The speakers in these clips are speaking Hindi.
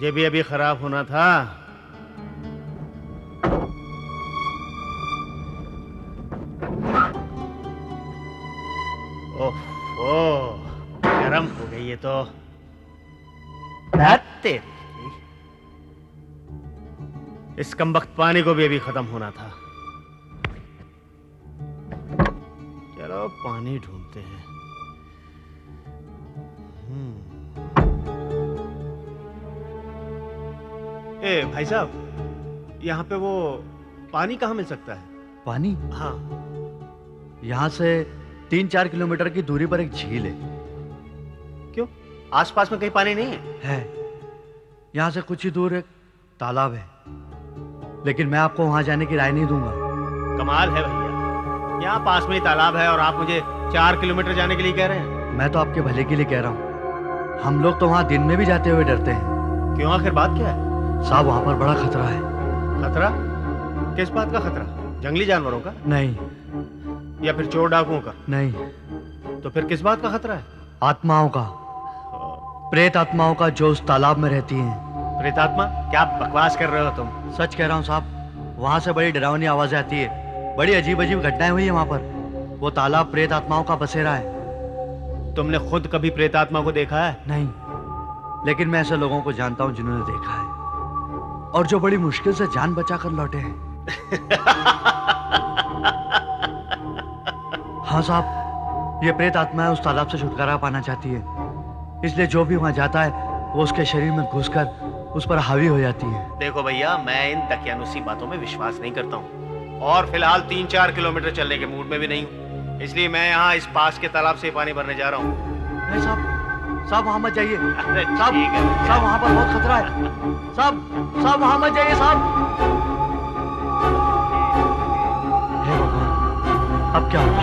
मुझे भी अभी खराब होना था। ओह, गरम हो गई ये तो। तेरी, इस कमबख्त पानी को भी अभी खत्म होना था। चलो पानी ढूंढते हैं। ए भाई साहब, यहाँ पे वो पानी कहाँ मिल सकता है? पानी? हाँ। यहाँ से 3-4 किलोमीटर की दूरी पर एक झील है। क्यों, आसपास में कहीं पानी नहीं है? यहाँ से कुछ ही दूर एक तालाब है, लेकिन मैं आपको वहां जाने की राय नहीं दूंगा। कमाल है भैया, यहाँ पास में ही तालाब है और आप मुझे 4 किलोमीटर जाने के लिए कह रहे हैं। मैं तो आपके भले के लिए कह रहा हूँ। हम लोग तो वहां दिन में भी जाते हुए डरते हैं। क्यों, आखिर बात क्या है? साहब, वहां पर बड़ा खतरा है। खतरा? किस बात का खतरा? जंगली जानवरों का? नहीं। या फिर चोर डाकुओं का? नहीं। तो फिर किस बात का खतरा है? आत्माओं का, प्रेत आत्माओं का, जो उस तालाब में रहती हैं। प्रेत आत्मा? क्या बकवास कर रहे हो तुम? सच कह रहा हूँ साहब, वहां से बड़ी डरावनी आवाजें आती है। बड़ी अजीब अजीब घटनाएं हुई है वहां पर। वो तालाब प्रेत आत्माओं का बसेरा है। तुमने खुद कभी प्रेत आत्मा को देखा है? नहीं, लेकिन मैं ऐसे लोगों को जानता हूँ जिन्होंने देखा है, और जो बड़ी मुश्किल से जान बचा कर लौटे हैं। हाँ साहब, ये प्रेत आत्माएं उस तालाब से छुटकारा पाना चाहती है, इसलिए जो भी वहां जाता है वो उसके शरीर में घुसकर उस पर हावी हो जाती है। देखो भैया, मैं इन दकियानुसी बातों में विश्वास नहीं करता हूँ, और फिलहाल 3-4 किलोमीटर चलने के मूड में भी नहीं हूँ, इसलिए मैं यहाँ इस पास के तालाब से पानी भरने जा रहा हूँ। नहीं साहब, वहां मत जाइए। साहब, साहब वहां पर बहुत खतरा है। साहब वहां मत जाइए साहब। हे भगवान, अब क्या होगा?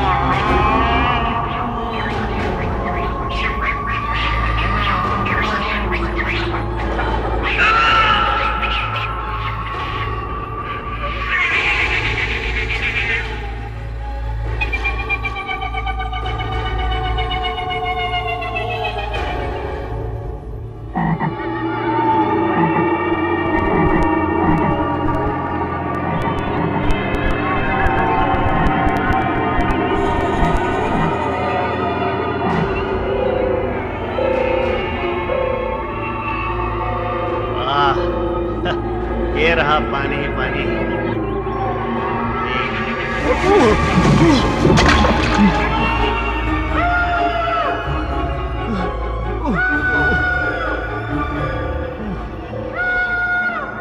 ये रहा पानी ही पानी।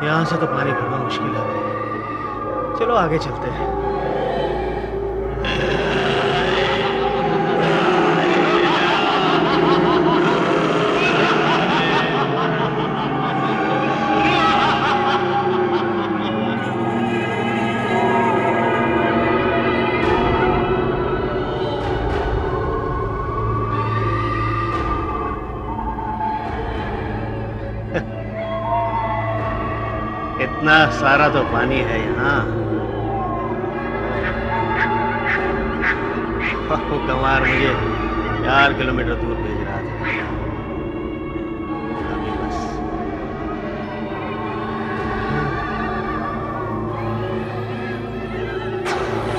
यहाँ से तो पानी भरना मुश्किल है। चलो आगे चलते हैं। इतना सारा तो पानी है यहाँ। वो कमार मुझे 4 किलोमीटर दूर भेज रहा था। अभी बस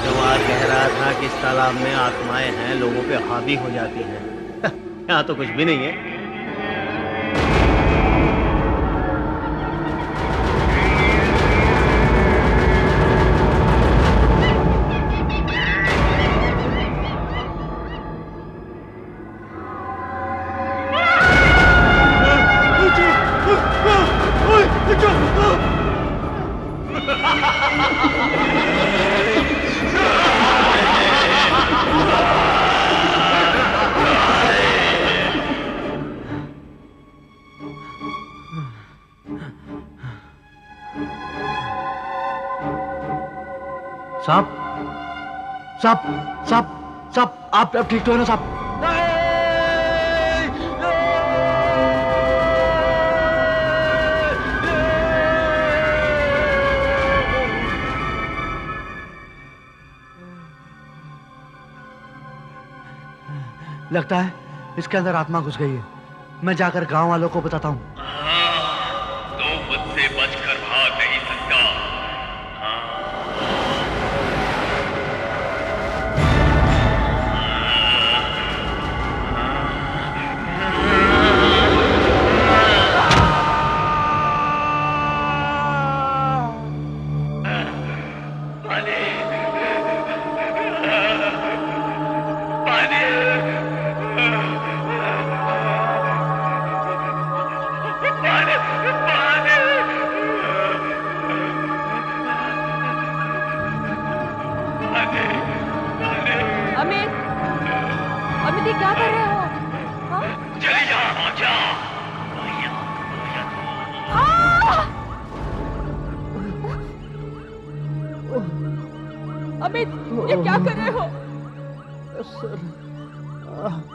कमार कह रहा था कि इस तालाब में आत्माएं हैं, लोगों पे हावी हो जाती हैं। यहाँ तो कुछ भी नहीं है। साहब साहब साहब साहब, आप ठीक तो है ना साहब? लगता है इसके अंदर आत्मा घुस गई है। मैं जाकर गांव वालों को बताता हूँ। अमित, अमित ये क्या कर रहे हो? हाँ? चले जा, जा। अमित ये क्या कर रहे हो?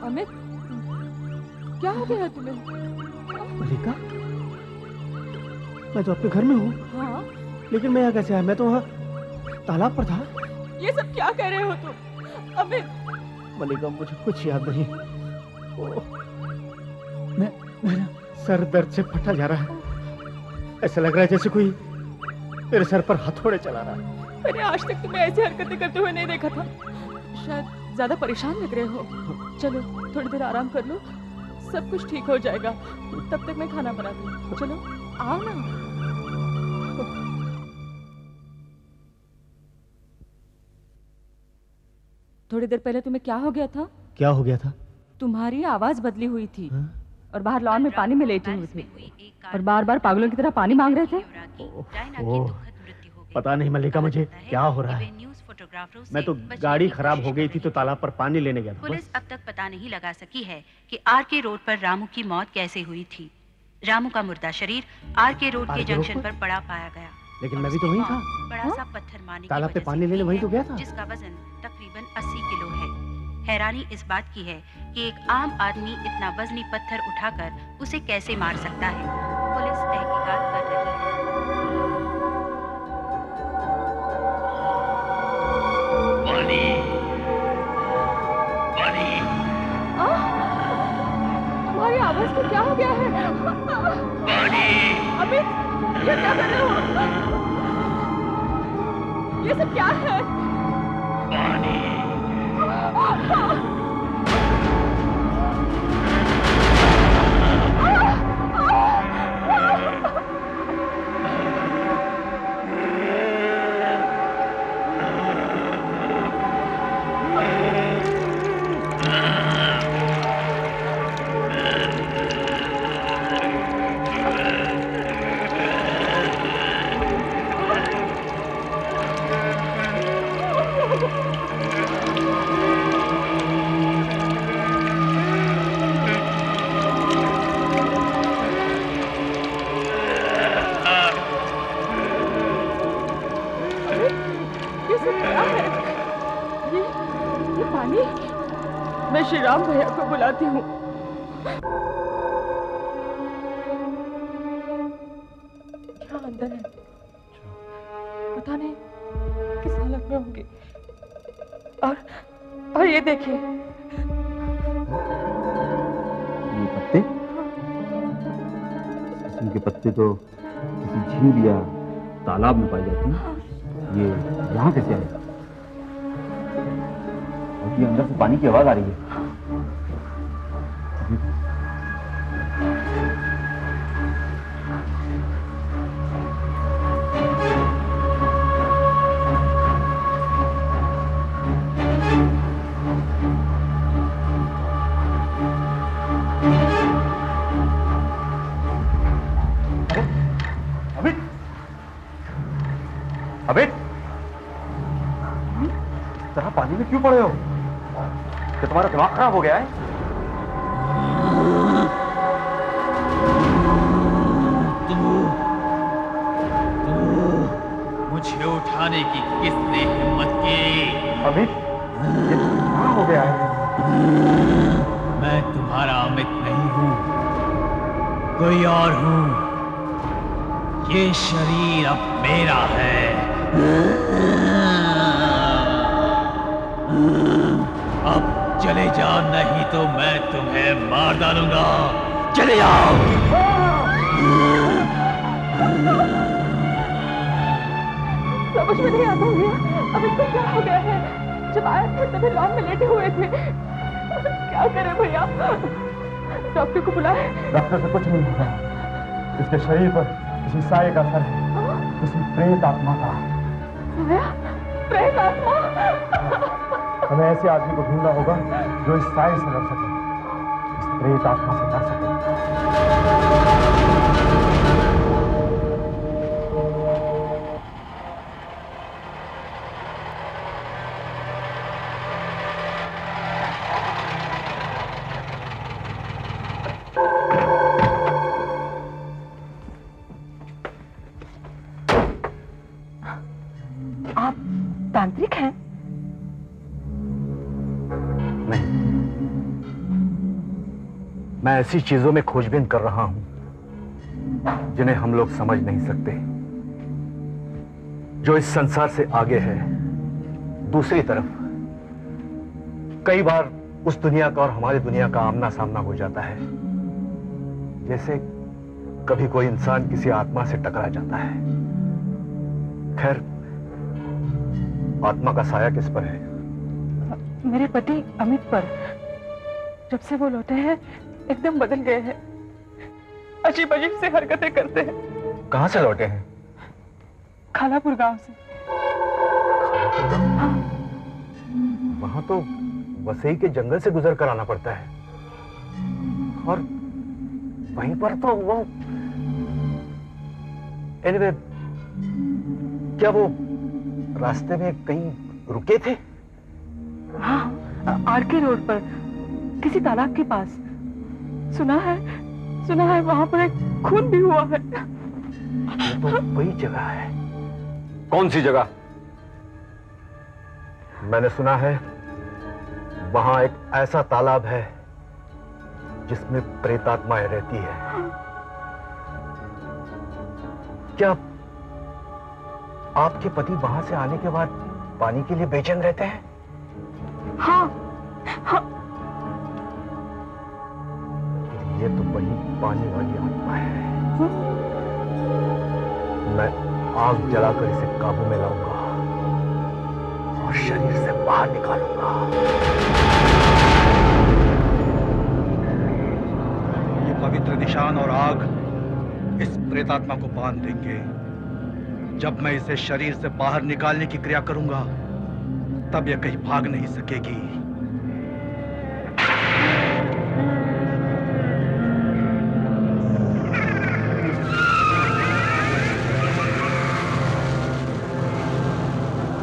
अमित क्या हो गया तुम्हें? मलिका, मैं तो अपने घर में हूँ। हाँ? लेकिन मैं यहाँ कैसे आया? मैं तो वहाँ तालाब पर था। ये सब क्या कर रहे हो तुम? अमित मलिका, मुझे कुछ याद नहीं। मेरा सर दर्द से फटा जा रहा है। ऐसा लग रहा है जैसे कोई मेरे सर पर हथौड़े चला रहा है। मैंने आज तक तुम्हें ऐसी हरकतें करते हुए नहीं देखा था। शायद ज्यादा परेशान लग रहे हो। चलो थोड़ी देर आराम कर लो, सब कुछ ठीक हो जाएगा। तब तक मैं खाना बनाती हूँ। चलो आओ ना। थोड़ी देर पहले तुम्हें क्या हो गया था? क्या हो गया था? तुम्हारी आवाज बदली हुई थी। हाँ? और बाहर लॉन में पानी में लेटे हुए थे और बार बार पागलों की तरह पानी मांग रहे थे। ओह, पता नहीं मल्लिका, मुझे क्या हो रहा है। मैं तो गाड़ी खराब हो गई थी तो तालाब पर पानी लेने गया था। पुलिस अब तक पता नहीं लगा सकी है कि आरके रोड पर रामू की मौत कैसे हुई थी। रामू का मुर्दा शरीर आरके रोड के जंक्शन पर पड़ा पाया गया। लेकिन मैं भी तो वहीं था। बड़ा सा पत्थर मारने तालाब पे पानी लेने वहीं तो गया था। जिसका वजन तकरीबन 80 किलो है। हैरानी इस बात की है कि एक आम आदमी इतना वजनी पत्थर उठाकर उसे कैसे मार सकता है। पुलिस तहकीकात कर रही है। पानी, पानी। तुम्हारी आवाज को क्या हो गया है? पानी। अमित ये क्या कर रहे हो? ये सब क्या है? पानी। मैं श्री राम भैया को बुलाती हूँ। क्या अंदर है? पता नहीं किस हालत में होंगे। और ये देखिए, ये पत्ते, इस किस्म के पत्ते तो किसी झील या तालाब में पाए जाते हैं। ये यहाँ कैसे आए? और ये अंदर से पानी की आवाज आ रही है। अबे तरह पानी में क्यों पड़े हो? क्या तुम्हारा दिमाग खराब हो गया है? मुझे उठाने की किसने हिम्मत की? अमित, ये क्या हो गया है? मैं तुम्हारा अमित नहीं हूं, कोई और हूं। ये शरीर अब मेरा है। अब चले जाओ, नहीं तो मैं तुम्हें मार डालूंगा। चले जाओ। समझ में नहीं आता भैया, अब इनको क्या हो गया है? जब आए थे तभी लॉन में लेटे हुए थे। क्या करें भैया? डॉक्टर को बुलाए? डॉक्टर से कुछ नहीं होगा। इसके शरीर पर किसी साये का असर है, किसी प्रेत आत्मा का। भैया प्रेत आत्मा। हमें ऐसे आदमी को ढूंढना होगा जो इस साए से लड़ सके, इस प्रेत आत्मा से लड़ सके। आप तांत्रिक हैं? नहीं, मैं ऐसी चीजों में खोजबीन कर रहा हूं जिन्हें हम लोग समझ नहीं सकते, जो इस संसार से आगे है। दूसरी तरफ कई बार उस दुनिया का और हमारी दुनिया का आमना सामना हो जाता है, जैसे कभी कोई इंसान किसी आत्मा से टकरा जाता है। खैर, आत्मा का साया किस पर है? मेरे पति अमित पर। जब से वो लौटे हैं एकदम बदल गए हैं, अजीब अजीब से हरकतें करते हैं। कहां से लौटे हैं? खालापुर गांव से। वहां तो वसई के जंगल से गुजर कर आना पड़ता है, और वहीं पर तो वो एनीवे, क्या वो रास्ते में कहीं रुके थे? हाँ, आरके रोड पर किसी तालाब के पास। सुना है वहां पर एक खून भी हुआ है। ये तो वही जगह है। कौन सी जगह? मैंने सुना है वहां एक ऐसा तालाब है जिसमें प्रेतात्माएं रहती है। क्या आपके पति वहां से आने के बाद पानी के लिए बेचैन रहते हैं? हाँ, हाँ। ये तो वही पानी वाली आत्मा है। मैं आग जलाकर इसे काबू में लाऊंगा और शरीर से बाहर निकालूंगा। ये पवित्र निशान और आग इस प्रेतात्मा को बांध देंगे। जब मैं इसे शरीर से बाहर निकालने की क्रिया करूंगा, तब यह कहीं भाग नहीं सकेगी।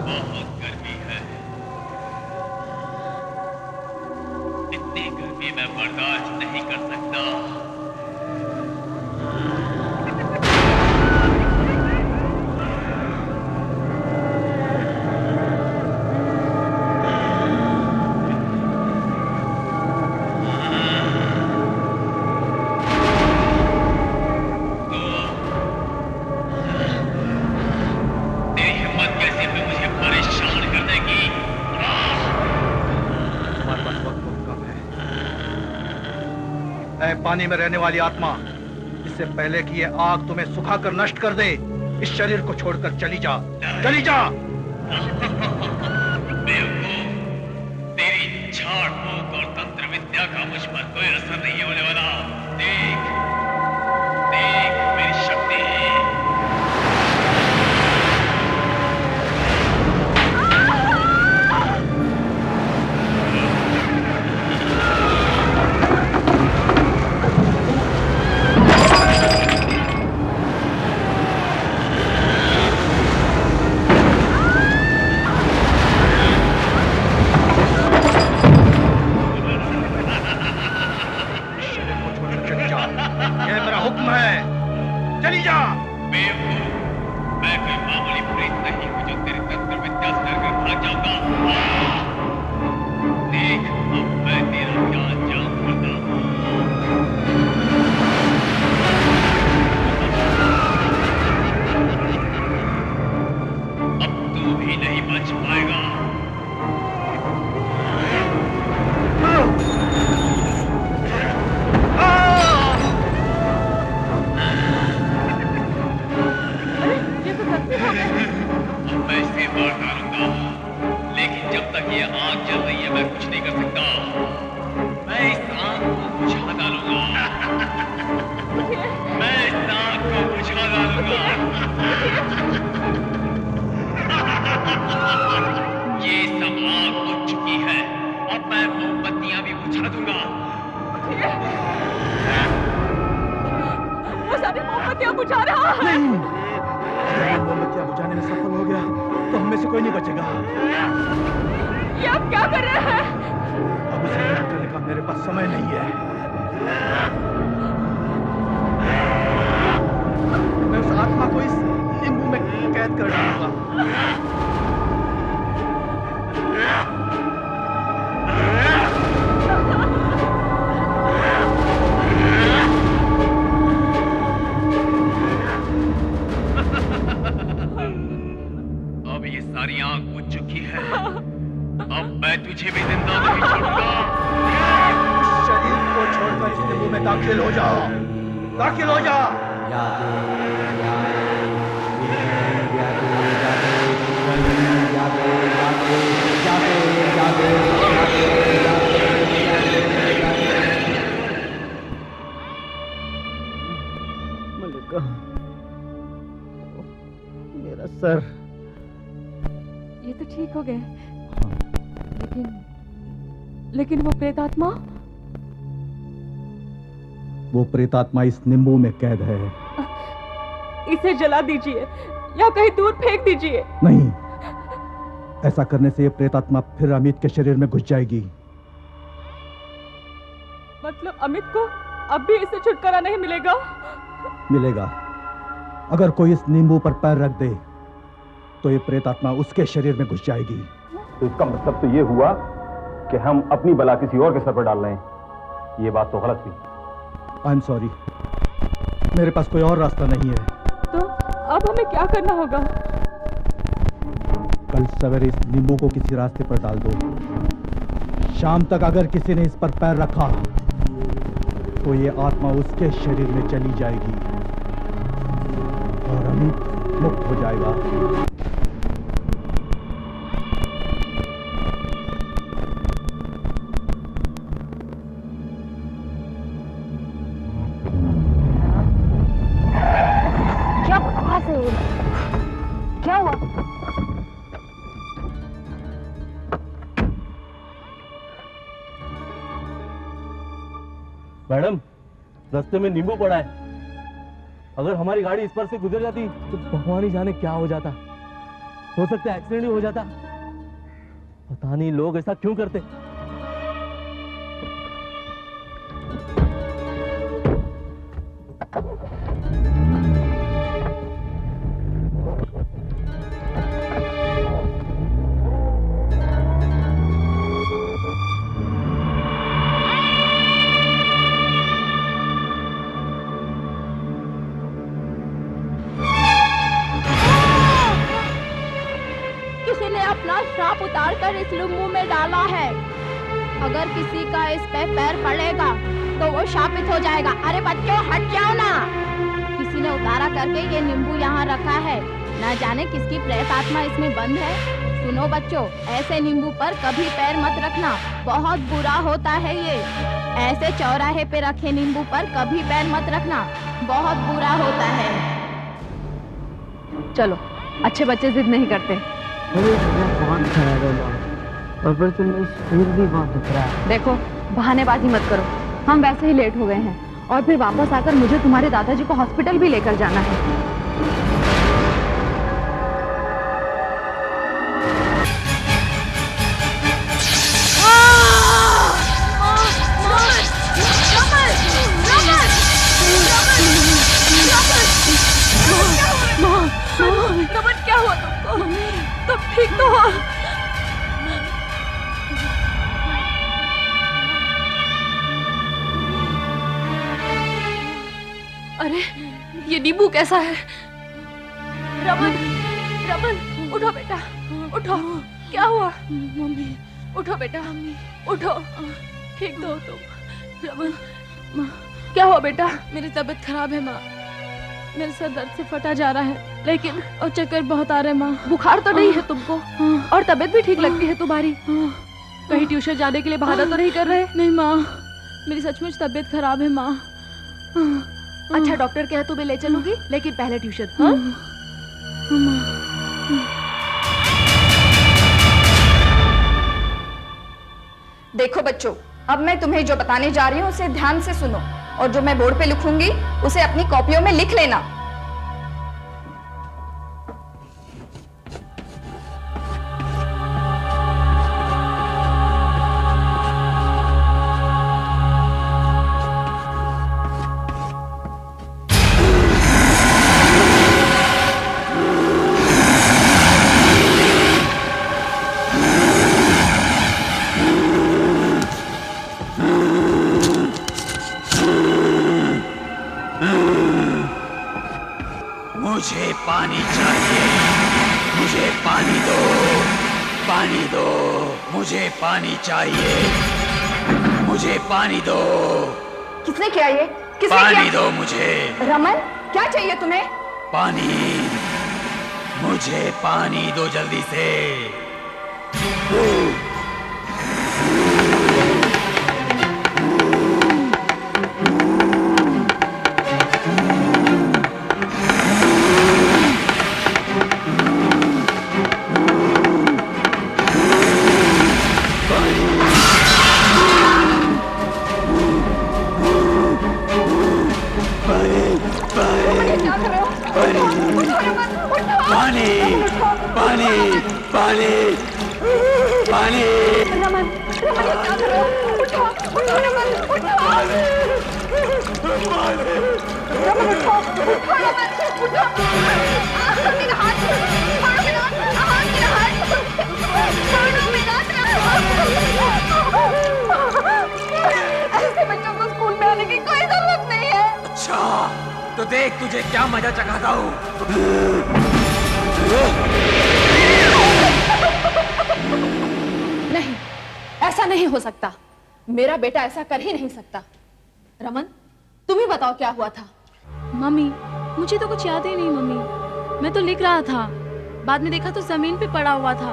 बहुत गर्मी है, इतनी गर्मी मैं बर्दाश्त नहीं कर सकता। पानी में रहने वाली आत्मा, इससे पहले कि ये आग तुम्हें सुखाकर नष्ट कर दे, इस शरीर को छोड़कर चली जा, चली जा। तेरी झाड़ फूक और तंत्र विद्या का मुझ पर कोई असर नहीं होने वाला। देख, देख मेरी शक्ति। नहीं, अगर मैं मोमबत्तियां बुझाने में सफल हो गया तो हम में से कोई नहीं बचेगा। ये आप क्या कर रहे हैं? अब उसे नष्ट करने का मेरे पास समय नहीं है। मैं उस आत्मा को इस नींबू में कैद कर डालूंगा। अब ये सारी आंख बुझ चुकी है। अब मैं तुझे भी जिंदा नहीं छोड़ूंगा। उस शरीर को छोड़कर इस नींबू में दाखिल हो जा। दाखिल हो जा। मलिका, मेरा सर। ये तो ठीक हो गए, लेकिन वो प्रेतात्मा? वो प्रेतात्मा इस नींबू में कैद है। इसे जला दीजिए या कहीं दूर फेंक दीजिए। नहीं, ऐसा करने से ये प्रेतात्मा फिर अमित के शरीर में घुस जाएगी। मतलब अमित को अब भी इससे छुटकारा नहीं मिलेगा? मिलेगा। अगर कोई इस नींबू पर पैर रख दे तो ये प्रेतात्मा उसके शरीर में घुस जाएगी। तो इसका मतलब तो ये हुआ कि हम अपनी बला किसी और के सर पर डाल रहे हैं। ये बात तो गलत हुई। आई एम सॉरी, मेरे पास कोई और रास्ता नहीं है। तो अब हमें क्या करना होगा? कल सवेरे इस नींबू को किसी रास्ते पर डाल दो। शाम तक अगर किसी ने इस पर पैर रखा तो ये आत्मा उसके शरीर में चली जाएगी और अमित मुक्त हो जाएगा। क्या हुआ? मैडम, रास्ते में नींबू पड़ा है। अगर हमारी गाड़ी इस पर से गुजर जाती तो भगवान ही जाने क्या हो जाता। हो सकता है एक्सीडेंट ही हो जाता। पता नहीं लोग ऐसा क्यों करते। श्राप उतार कर इस नींबू में डाला है। अगर किसी का इस पे पैर पड़ेगा तो वो शापित हो जाएगा। अरे बच्चों हट जाओ ना। किसी ने उतारा करके ये नींबू यहाँ रखा है। ना जाने किसकी प्रेत आत्मा इसमें बंद है। सुनो बच्चों, ऐसे नींबू पर कभी पैर मत रखना, बहुत बुरा होता है ये। ऐसे चौराहे पे रखे नींबू पर कभी पैर मत रखना, बहुत बुरा होता है। चलो, अच्छे बच्चे जिद नहीं करते। बहुत खराब है और फिर तुमने शरीर भी बहुत दुख रहा है। देखो, बहानेबाजी मत करो। हम वैसे ही लेट हो गए हैं और फिर वापस आकर मुझे तुम्हारे दादाजी को हॉस्पिटल भी लेकर जाना है। रमन, क्या हुआ तुमको? तुम ठीक तो हो? अरे ये नींबू कैसा है? रमन, रमन उठो बेटा, उठो। क्या हुआ? मम्मी उठो बेटा, उठो। ठीक तो हो तुम? रमन, माँ क्या हुआ बेटा? मेरी तबीयत खराब है माँ। मेरे सर दर्द से फटा जा रहा है, लेकिन और चक्कर बहुत आ रहे हैं माँ। बुखार तो नहीं है तुमको? और तबीयत भी ठीक लगती है तुम्हारी? कहीं ट्यूशन जाने के लिए बहाना तो नहीं कर रहे? नहीं माँ, मेरी सचमुच तबीयत खराब है माँ। अच्छा डॉक्टर कहे तो मैं ले चलूंगी, लेकिन पहले ट्यूशन। हाँ? देखो बच्चों, अब मैं तुम्हें जो बताने जा रही हूँ उसे ध्यान से सुनो और जो मैं बोर्ड पे लिखूंगी उसे अपनी कॉपियों में लिख लेना। पानी दो, मुझे पानी चाहिए, मुझे पानी दो। किसने किया ये? किसने पानी किया? दो मुझे। रमन, क्या चाहिए तुम्हें? पानी, मुझे पानी दो जल्दी से। पानी, पानी, पानी, पानी। रमन, रमन ये क्या कर रहे हो? उठो, उठो रमन, उठो। रमन उठो, उठो रमन, उठो। मेरा हाथ छोड़ो मेरा हाथ छोड़ो मेरा ऐसे बच्चों को स्कूल में आने की कोई जरूरत नहीं है। अच्छा, तो देख तुझे क्या मजा चखाता हूँ। नहीं, ऐसा नहीं हो सकता। मेरा बेटा ऐसा कर ही नहीं सकता। रमन, तुम ही बताओ क्या हुआ था? मम्मी, मुझे तो कुछ याद ही नहीं मम्मी। मैं तो लिख रहा था, बाद में देखा तो जमीन पे पड़ा हुआ था।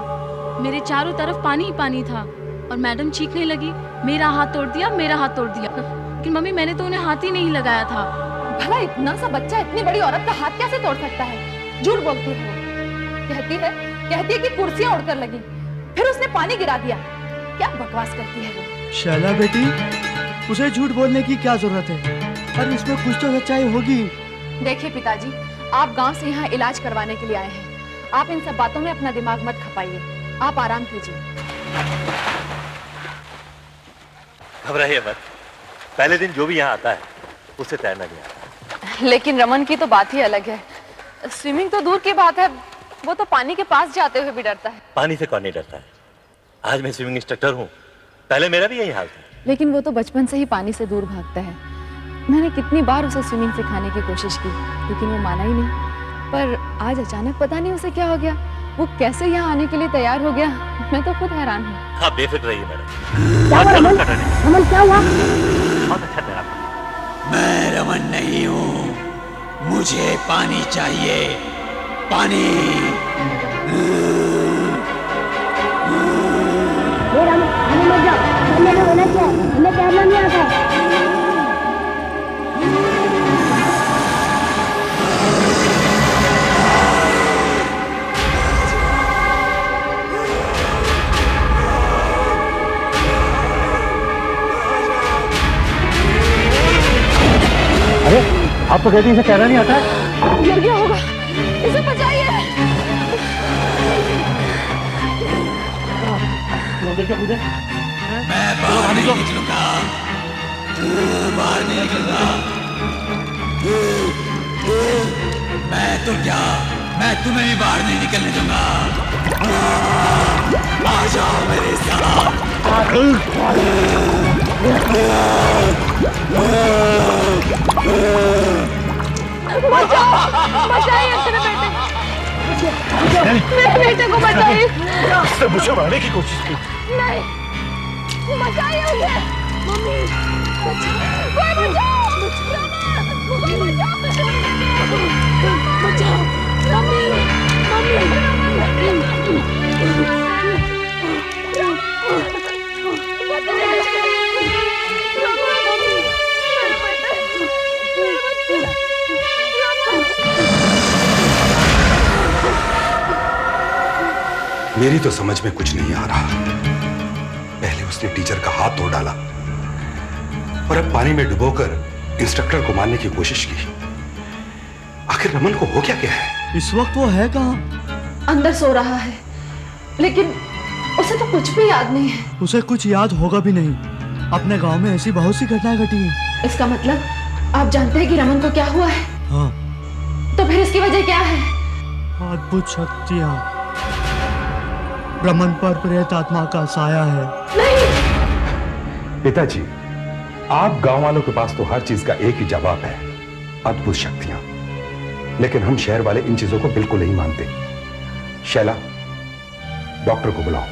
मेरे चारों तरफ पानी ही पानी था और मैडम चीखने लगी, मेरा हाथ तोड़ दिया, मेरा हाथ तोड़ दिया। लेकिन मम्मी मैंने तो उन्हें हाथ ही नहीं लगाया था। भला इतना सा बच्चा इतनी बड़ी औरत का हाथ कैसे तोड़ सकता है? झूठ बोलती है। कहती है कि कुर्सियां उड़कर लगी, फिर उसने पानी गिरा दिया। क्या बकवास करती है वो? शैला बेटी, उसे झूठ बोलने की क्या जरूरत है? और इसमें कुछ तो सच्चाई होगी। देखिए पिताजी, आप गांव से यहाँ इलाज करवाने के लिए आए हैं। आप इन सब बातों में अपना दिमाग मत खपाइए। आप आराम कीजिए। घबराइए मत। पहले दिन जो भी यहाँ आता है उसे तैरना नहीं आता। लेकिन रमन की तो बात ही अलग है। स्विमिंग तो दूर की बात है, वो तो पानी के पास जाते हुए भी डरता है। पानी से कौन नहीं डरता है? आज मैं स्विमिंग इंस्ट्रक्टर हूँ, पहले मेरा भी यही हाल था। लेकिन वो तो बचपन से ही पानी से दूर भागता है। मैंने कितनी बार उसे स्विमिंग सिखाने की कोशिश की, लेकिन वो माना ही नहीं। पर आज अचानक पता नहीं उसे क्या हो गया, वो कैसे यहाँ आने के लिए तैयार हो गया। मैं तो खुद हैरान हूँ। हाँ, बेफिक्र रहिए मैडम। रमन क्या हुआ? बहुत अच्छा तैरा। मैं रमन नहीं हूँ, मुझे पानी चाहिए, पानी। हमें मत जाओ, हमें तो होना चाहिए, हमें तैरना नहीं आता। अरे, आप तो कहती हैं इसे तैरना नहीं आता है। गिर गया होगा, इसे बचाइए। मैं बाहर नहीं निकलूंगा, बाहर नहीं निकलूंगा। मैं तो क्या, मैं तुम्हें भी बाहर नहीं निकलने दूंगा। आ जाओ मेरे साथ। बचाइए मेरे बेटे, मेरे बेटे को बचाइए। उसने मुझे मारने की कोशिश की। नहीं, बचाइए उसे। मम्मी, कोई बचाओ, कोई बचाओ, मम्मी, मेरी तो समझ में कुछ नहीं आ रहा। पहले उसने टीचर का हाथ तोड़ डाला और अब पानी में डुबोकर इंस्ट्रक्टर को मारने की कोशिश की। आखिर रमन को हो क्या गया है? इस वक्त वो है कहाँ? अंदर सो रहा है, लेकिन उसे तो कुछ भी याद नहीं है। उसे कुछ याद होगा भी नहीं। अपने गांव में ऐसी बहुत सी घटनाएं घटी हैं। इसका मतलब आप जानते हैं कि रमन को क्या हुआ है? हाँ। तो फिर इसकी वजह क्या है? अद्भुत शक्तियाँ। रमन पर प्रेत आत्मा का साया है। नहीं। पिताजी, आप गांव वालों के पास तो हर चीज का एक ही जवाब है, अद्भुत शक्तियां। लेकिन हम शहर वाले इन चीजों को बिल्कुल नहीं मानते। शैला, डॉक्टर को बुलाओ।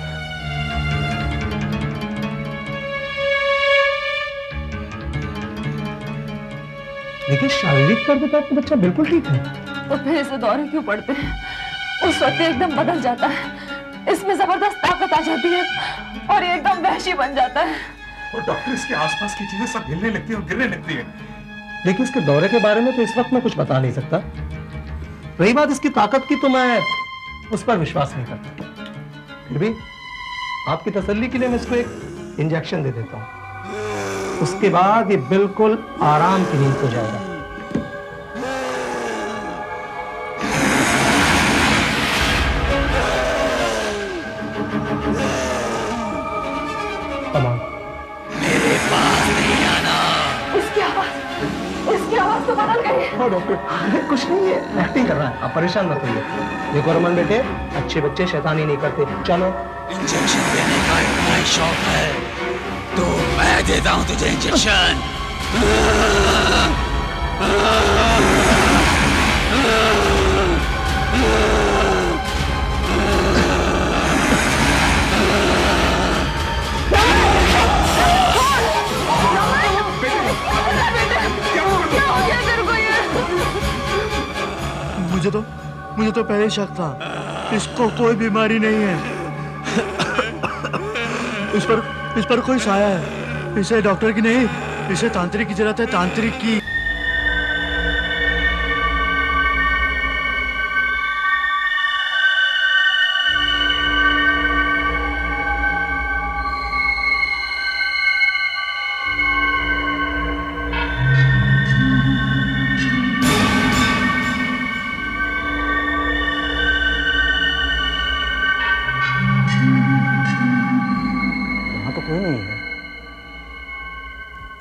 लेकिन शारीरिक तौर पर तो आपका बच्चा बिल्कुल ठीक है। तो फिर इसे दौरे क्यों पड़ते हैं? उस वक्त एकदम बदल जाता है, इसमें जबरदस्त ताकत आ जाती है और ये एकदम वहशी बन जाता है। और डॉक्टर इसके आसपास की चीजें सब हिलने लगती है और गिरने लगती है। लेकिन इसके दौरे के बारे में तो इस वक्त मैं कुछ बता नहीं सकता। रही बात इसकी ताकत की, तो मैं उस पर विश्वास नहीं करता। फिर भी आपकी तसल्ली के लिए मैं इसको एक इंजेक्शन दे देता हूं, उसके बाद ये बिल्कुल आराम की नींद हो जाएगा। मेरे पास नहीं आना। इसकी आवाज तो बदल गई है। डॉक्टर कुछ नहीं है, एक्टिंग कर रहा है, आप परेशान मत होइए। देखो रमन बेटे, अच्छे बच्चे शैतानी नहीं करते। चलो इंजेक्शन देने का इतना ही शौक है तो मैं देता हूँ तुझे इंजेक्शन। मुझे तो पहले शक था, इसको कोई बीमारी नहीं है। इस पर कोई साया है। इसे डॉक्टर की नहीं, इसे तांत्रिक की जरूरत है, तांत्रिक की।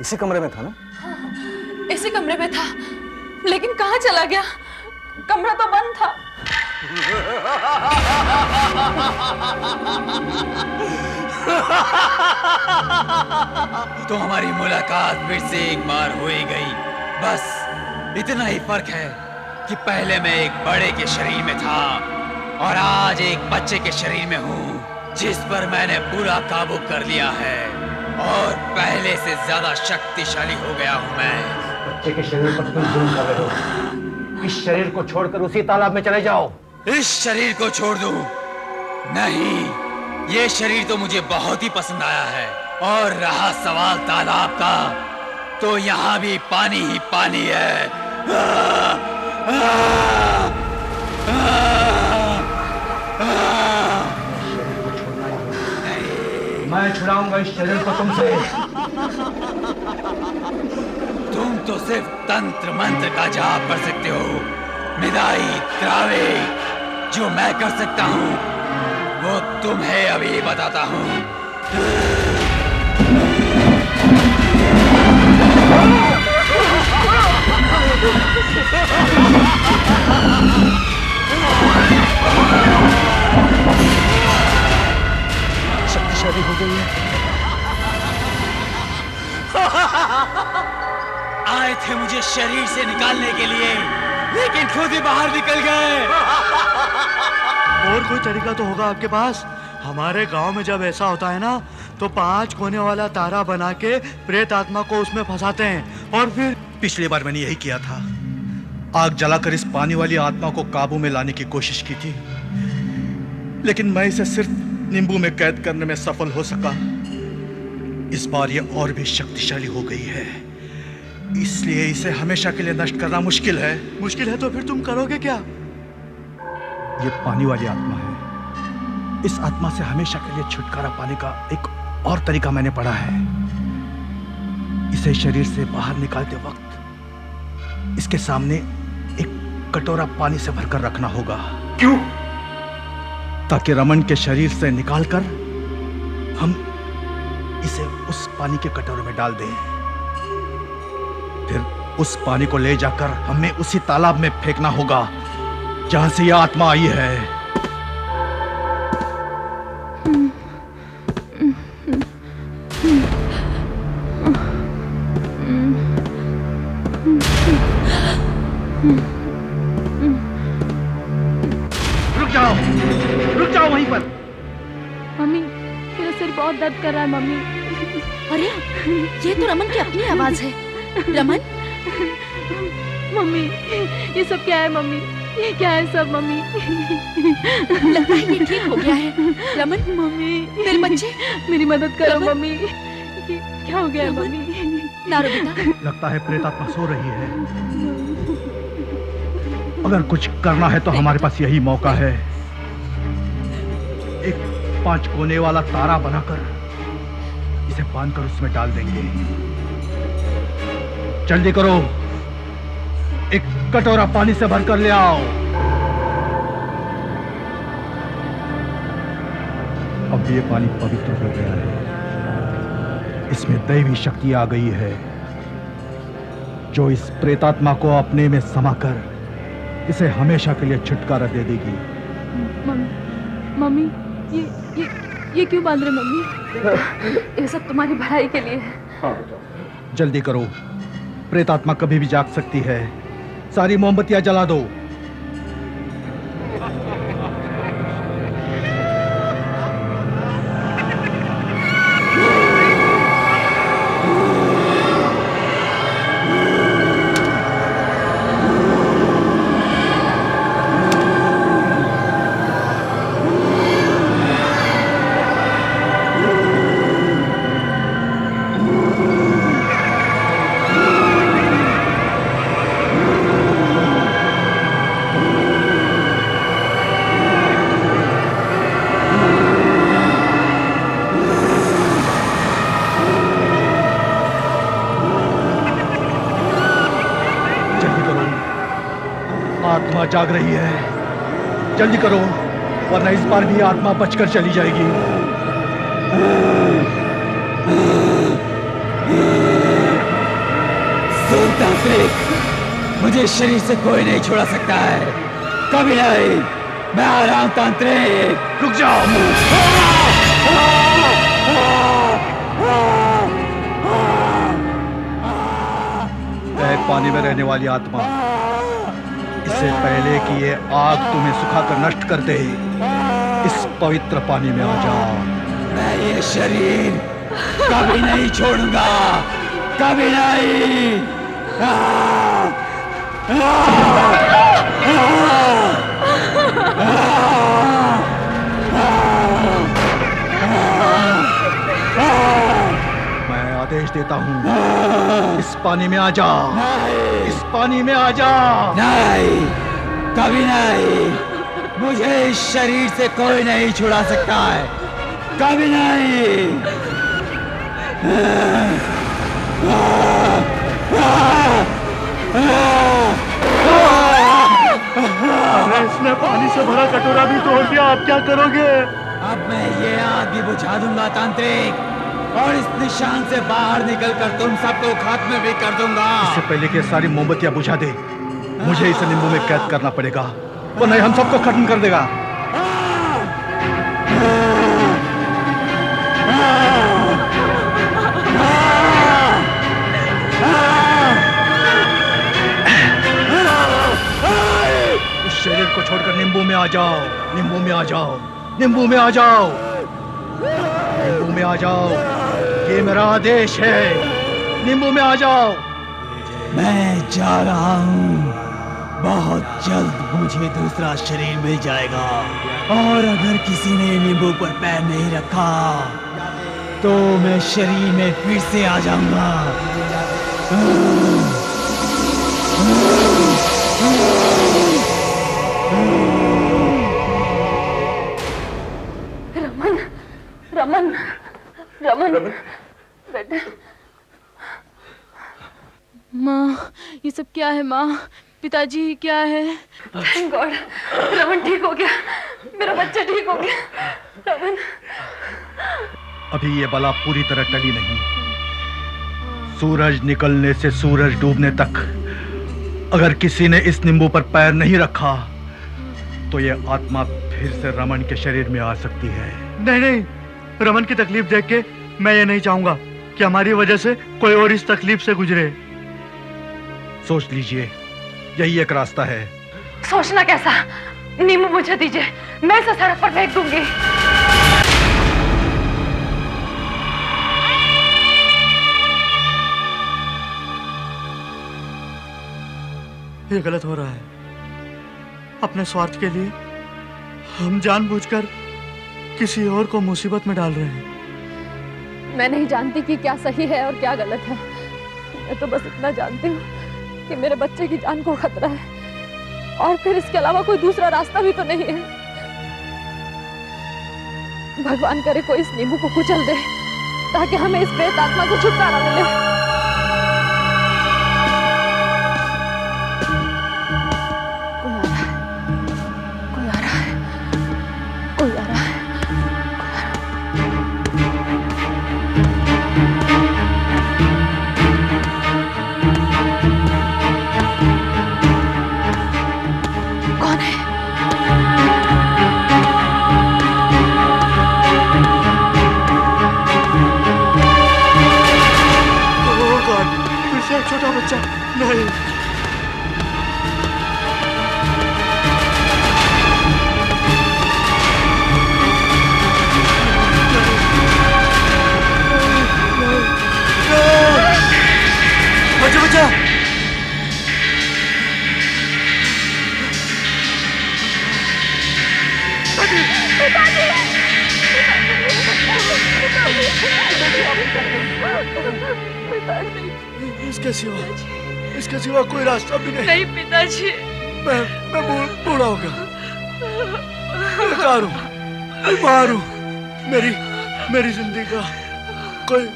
इसी कमरे में था ना? इसी कमरे में था, लेकिन कहाँ चला गया? कमरा तो बंद था। तो हमारी मुलाकात फिर से एक बार हो ही गई। बस इतना ही फर्क है कि पहले मैं एक बड़े के शरीर में था और आज एक बच्चे के शरीर में हूँ, जिस पर मैंने पूरा काबू कर लिया है और पहले से ज्यादा शक्तिशाली हो गया हूँ मैं। बच्चे के शरीर पर तुम जुल्म कर रहे हो। इस शरीर को छोड़कर उसी तालाब में चले जाओ। इस शरीर को छोड़ दूं? नहीं, ये शरीर तो मुझे बहुत ही पसंद आया है। और रहा सवाल तालाब का, तो यहाँ भी पानी ही पानी है। मैं छुड़ाऊंगा इस शरीर को तुमसे। तुम तो सिर्फ तंत्र मंत्र का जाप कर सकते हो, मिदाई त्रावे। जो मैं कर सकता हूँ वो तुम्हें अभी बताता हूँ। शक्तिशाली हो गई है। आए थे मुझे शरीर से निकालने के लिए, लेकिन खुद ही बाहर निकल गए। और कोई तरीका तो होगा आपके पास? हमारे गांव में जब ऐसा होता है ना, तो 5 कोने वाला तारा बना के प्रेत आत्मा को उसमें फंसाते हैं और फिर। पिछली बार मैंने यही किया था। आग जलाकर इस पानी वाली आत्मा को काबू में लाने की कोशिश की थी, लेकिन मैं इसे सिर्फ नींबू में कैद करने में सफल हो सका। इस बार यह और भी शक्तिशाली हो गई है, इसलिए इसे हमेशा के लिए नष्ट करना मुश्किल है। मुश्किल है तो फिर तुम करोगे क्या? ये पानी वाली आत्मा है। इस आत्मा से हमेशा के लिए छुटकारा पाने का एक और तरीका मैंने पढ़ा है। इसे शरीर से बाहर निकालते वक्त इसके सामने एक कटोरा पानी से भरकर रखना होगा। क्यों? ताकि रमन के शरीर से निकालकर हम इसे उस पानी के कटोरे में डाल दें। फिर उस पानी को ले जाकर हमें उसी तालाब में फेंकना होगा जहां से यह आत्मा आई है। रुक जाओ वहीं पर। मम्मी, मेरा सिर बहुत दर्द कर रहा है मम्मी। अरे, ये तो रमन की अपनी आवाज है। रमन, मम्मी, ये सब क्या है मम्मी? ये क्या है सब मम्मी? लगता है ये ठीक हो गया है। रमन, मम्मी मेरे बच्चे, मेरी मदद करो रमन। मम्मी। ये क्या हो गया है मम्मी? नारो बेटा। लगता है प्रेतात्मा सो रही है। अगर कुछ करना है तो हमारे पास यही मौका है। एक 5 कोने वाला तारा बनाकर इसे बांधकर उसमें डाल देंगे। जल्दी करो, एक कटोरा पानी से भरकर ले आओ। अब ये पानी पवित्र हो गया है, इसमें दैवी शक्ति आ गई है जो इस प्रेतात्मा को अपने में समाकर इसे हमेशा के लिए छुटकारा दे देगी। मम्मी, ये क्यों बांध रहे मम्मी? ये सब तुम्हारी भलाई के लिए है। जल्दी करो, प्रेतात्मा कभी भी जाग सकती है। सारी मोमबत्तियां जला दो। आत्मा जाग रही है, जल्दी करो, वरना इस बार भी आत्मा बचकर चली जाएगी। मुझे शरीर से कोई नहीं छोड़ा सकता है, कभी नहीं। मैं आ रहा हूं तांत्रिक। रुक जाओ। पानी में रहने वाली आत्मा, इससे पहले कि ये आग तुम्हें सुखाकर नष्ट कर दे, इस पवित्र पानी में आ जाओ। मैं ये शरीर कभी नहीं छोड़ूंगा, कभी नहीं। मैं आदेश देता हूँ, इस पानी में आ जा, इस पानी में आ जा। नहीं, कभी नहीं। मुझे इस शरीर से कोई नहीं छुड़ा सकता है, कभी नहीं। अरे इसने पानी से भरा कटोरा भी तोड़ दिया, आप क्या करोगे? अब मैं ये आग भी बुझा दूंगा तांत्रिक, और इस निशान से बाहर निकलकर तुम सबको खत्म भी कर दूंगा। इससे पहले कि सारी मोमबत्तियां बुझा दे, मुझे इसे नींबू में कैद करना पड़ेगा, वो नहीं हम सबको खत्म कर देगा। उस शरीर को छोड़कर नींबू में आ जाओ, नींबू में आ जाओ, नींबू में आ जाओ, नींबू में आ जाओ। ये मेरा आदेश है, नींबू में आ जाओ। मैं जा रहा हूँ, बहुत जल्द मुझे दूसरा शरीर मिल जाएगा, और अगर किसी ने नींबू पर पैर नहीं रखा तो मैं शरीर में फिर से आ जाऊंगा। रमन, रमन, रमन, बेटा। माँ, ये सब क्या है माँ? पिताजी क्या है? थैंक गॉड, रमन ठीक हो गया, मेरा बच्चा ठीक हो गया। रमन, अभी ये बला पूरी तरह टली नहीं। सूरज निकलने से सूरज डूबने तक अगर किसी ने इस नींबू पर पैर नहीं रखा तो ये आत्मा फिर से रमन के शरीर में आ सकती है। नहीं नहीं, रमन की तकलीफ देख के मैं ये नहीं चाहूंगा कि हमारी वजह से कोई और इस तकलीफ से गुजरे। सोच लीजिए, यही एक रास्ता है। सोचना कैसा? नींबू मुझे दीजिए, मैं इसे सड़क पर फेंक दूंगी। ये गलत हो रहा है। अपने स्वार्थ के लिए हम जानबूझकर किसी और को मुसीबत में डाल रहे हैं। मैं नहीं जानती कि क्या सही है और क्या गलत है। मैं तो बस इतना जानती हूँ कि मेरे बच्चे की जान को खतरा है, और फिर इसके अलावा कोई दूसरा रास्ता भी तो नहीं है। भगवान करे कोई इस नींबू को कुचल दे ताकि हमें इस प्रेत आत्मा को छुटकारा मिले। कोई आ रहा है, कोई आ रहा है। कौन है? फिर से एक छोटा बच्चा। नहीं, बच्चा बच्चा। इसके सिवा कोई रास्ता भी नहीं। नहीं पिताजी, मैं बूढ़ा हो गया, बेकार हूँ, बीमार हूँ। मेरी जिंदगी का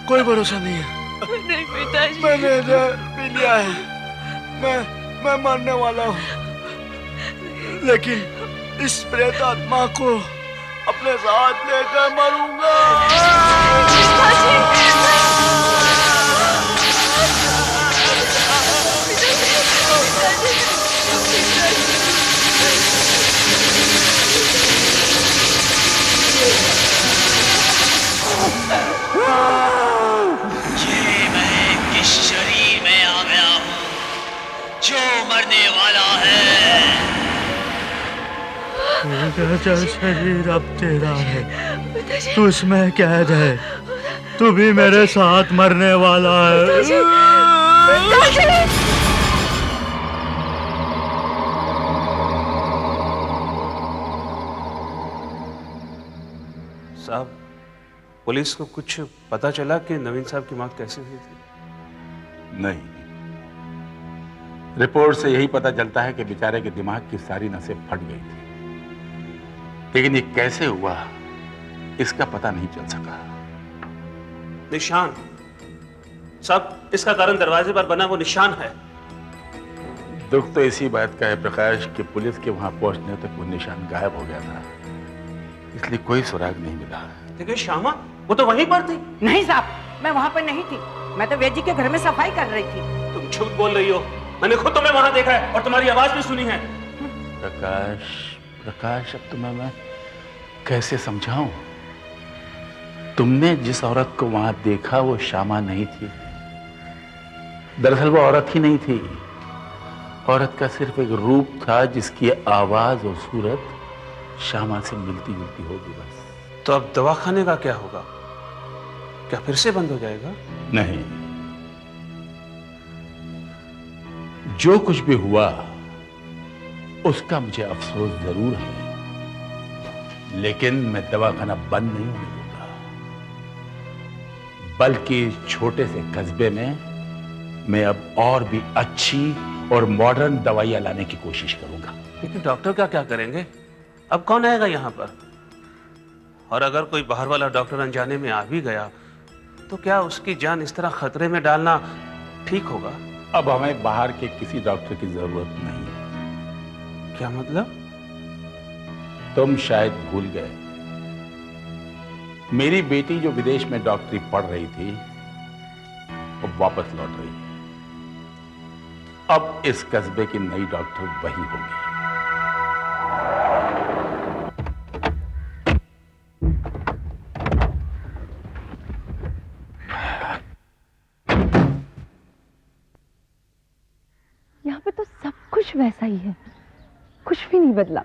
कोई भरोसा नहीं है। नहीं पिताजी, मैंने जहर पी लिया है। मैं मरने वाला हूँ, लेकिन इस प्रेत आत्मा को अपने साथ लेकर मरूंगा। ये मैं किस शरीर में आ गया हूँ जो मरने वाला है। तेरा शरीर अब तेरा है, तू इसमें कैद है, तू भी मेरे साथ मरने वाला है। साहब, पुलिस को कुछ पता चला कि नवीन साहब की मौत कैसे हुई थी? नहीं, रिपोर्ट से यही पता चलता है कि बेचारे के दिमाग की सारी नसें फट गई थी, लेकिन ये कैसे हुआ इसका पता नहीं चल सका। निशान साहब, इसका कारण दरवाजे पर बना वो निशान है। दुख तो इसी बात का है प्रकाश कि पुलिस के वहां पहुंचने तक वो निशान गायब हो गया था, इसलिए कोई सुराग नहीं मिला। देखिए श्यामा, वो तो वहीं पर थी। नहीं साहब, मैं वहां पर नहीं थी, मैं तो वेद जी के घर में सफाई कर रही थी। तुम झूठ बोल रही हो, मैंने खुद तुम्हें वहां देखा है और तुम्हारी आवाज भी सुनी है। प्रकाश, अब तुम्हें मैं कैसे समझाऊं? तुमने जिस औरत को वहां देखा वो श्यामा नहीं थी। दरअसल वो औरत ही नहीं थी, औरत का सिर्फ एक रूप था जिसकी आवाज और सूरत श्यामा से मिलती जुलती होगी बस। तो अब दवाखाने का क्या होगा? क्या फिर से बंद हो जाएगा? नहीं, जो कुछ भी हुआ उसका मुझे अफसोस जरूर है, लेकिन मैं दवाखाना बंद नहीं होने दूंगा, बल्कि छोटे से कस्बे में मैं अब और भी अच्छी और मॉडर्न दवाइयां लाने की कोशिश करूंगा। लेकिन डॉक्टर का क्या करेंगे? अब कौन आएगा यहाँ पर? और अगर कोई बाहर वाला डॉक्टर अनजाने में आ भी गया तो क्या उसकी जान इस तरह खतरे में डालना ठीक होगा? अब हमें बाहर के किसी डॉक्टर की जरूरत नहीं। क्या मतलब? तुम शायद भूल गए, मेरी बेटी जो विदेश में डॉक्टरी पढ़ रही थी वो वापस लौट रही है। अब इस कस्बे की नई डॉक्टर वही होगी। यहाँ पे तो सब कुछ वैसा ही है, कुछ भी नहीं बदला।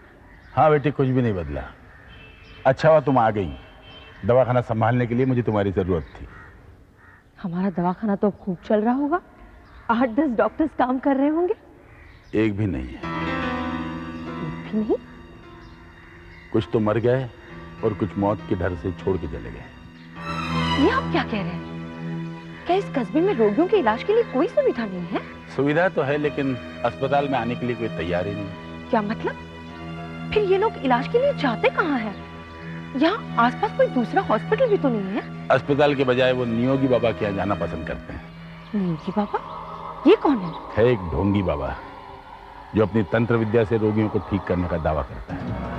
हाँ बेटी, कुछ भी नहीं बदला। अच्छा हुआ तुम आ गई, दवाखाना संभालने के लिए मुझे तुम्हारी जरूरत थी। हमारा दवाखाना तो खूब चल रहा होगा, 8-10 डॉक्टर्स काम कर रहे होंगे। एक भी नहीं है। भी नहीं? कुछ तो मर गए और कुछ मौत के डर से छोड़ के चले गए। ये आप क्या कह रहे हैं? क्या इस कस्बे में रोगियों के इलाज के लिए कोई सुविधा नहीं है? सुविधा तो है, लेकिन अस्पताल में आने के लिए कोई तैयारी नहीं। क्या मतलब? फिर ये लोग इलाज के लिए जाते कहाँ हैं? यहाँ आसपास कोई दूसरा हॉस्पिटल भी तो नहीं है? अस्पताल के बजाय वो नियोगी बाबा के यहाँ जाना पसंद करते हैं। नियोगी बाबा? ये कौन है? एक ढोंगी बाबा जो अपनी तंत्र विद्या से रोगियों को ठीक करने का दावा करता है।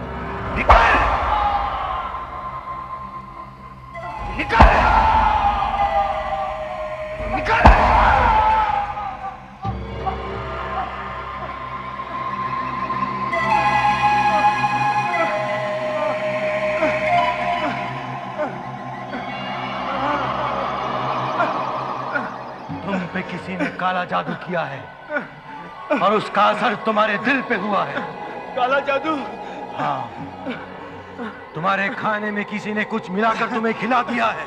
तुम पे किसी ने काला जादू किया है और उसका असर तुम्हारे दिल पे हुआ है। काला जादू? हाँ, तुम्हारे खाने में किसी ने कुछ मिलाकर तुम्हें खिला दिया है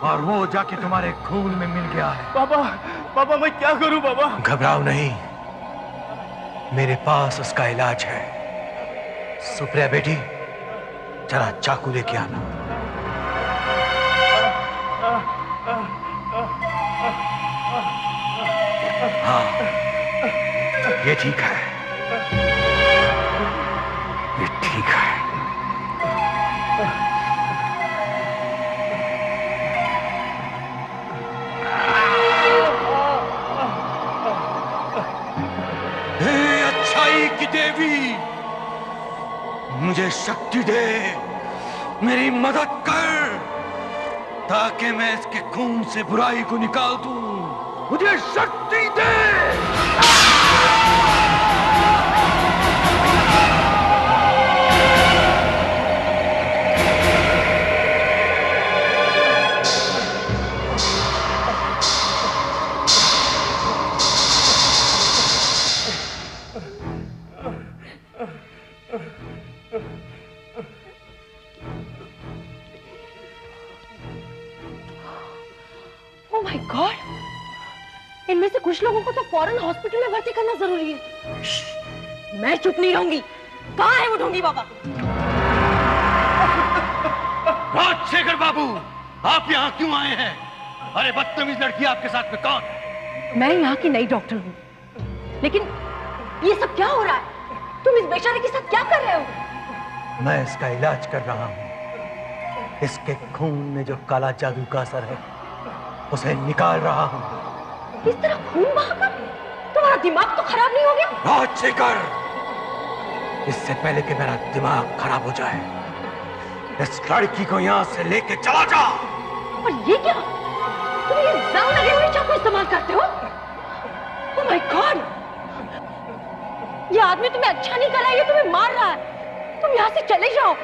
और वो जाके तुम्हारे खून में मिल गया है। बाबा, बाबा मैं क्या करूं बाबा? घबराओ नहीं, मेरे पास उसका इलाज है। सुप्रिया बेटी, जरा चाकू लेके आना। हाँ, ये ठीक है, ये ठीक है। हे अच्छाई की देवी, मुझे शक्ति दे, मेरी मदद कर, ताकि मैं इसके खून से बुराई को निकाल दूं। मुझे शक्ति दे। ओह माय गॉड, इनमें से कुछ लोगों को तो फौरन हॉस्पिटल में भर्ती करना जरूरी है। मैं चुप नहीं रहूंगी। कहाँ है वो ढोंगी बाबा? राजशेखर बाबू, आप यहाँ क्यों आए हैं? अरे बदतमीज लड़की आपके साथ में कौन है? मैं यहाँ की नई डॉक्टर हूँ, लेकिन ये सब क्या हो रहा है? तुम इस बेचारे के साथ क्या कर रहे हो? मैं इसका इलाज कर रहा हूँ। इसके खून में जो काला जादू का असर है उसे निकाल रहा हूँ। इस तरह खून बहाकर तुम्हारा दिमाग तो खराब नहीं हो गया? राजशेखर, इससे पहले कि मेरा दिमाग खराब हो जाए, इस लड़की को यहाँ से लेके चला जा। और ये क्या? तुम ये जंग लगे हुए चाकू इस्तेमाल करते हो? ओह माय गॉड, ये आदमी तुम्हें अच्छा नहीं कर रहा है, ये तुम्हें मार रहा है। तुम यहाँ से चले जाओ।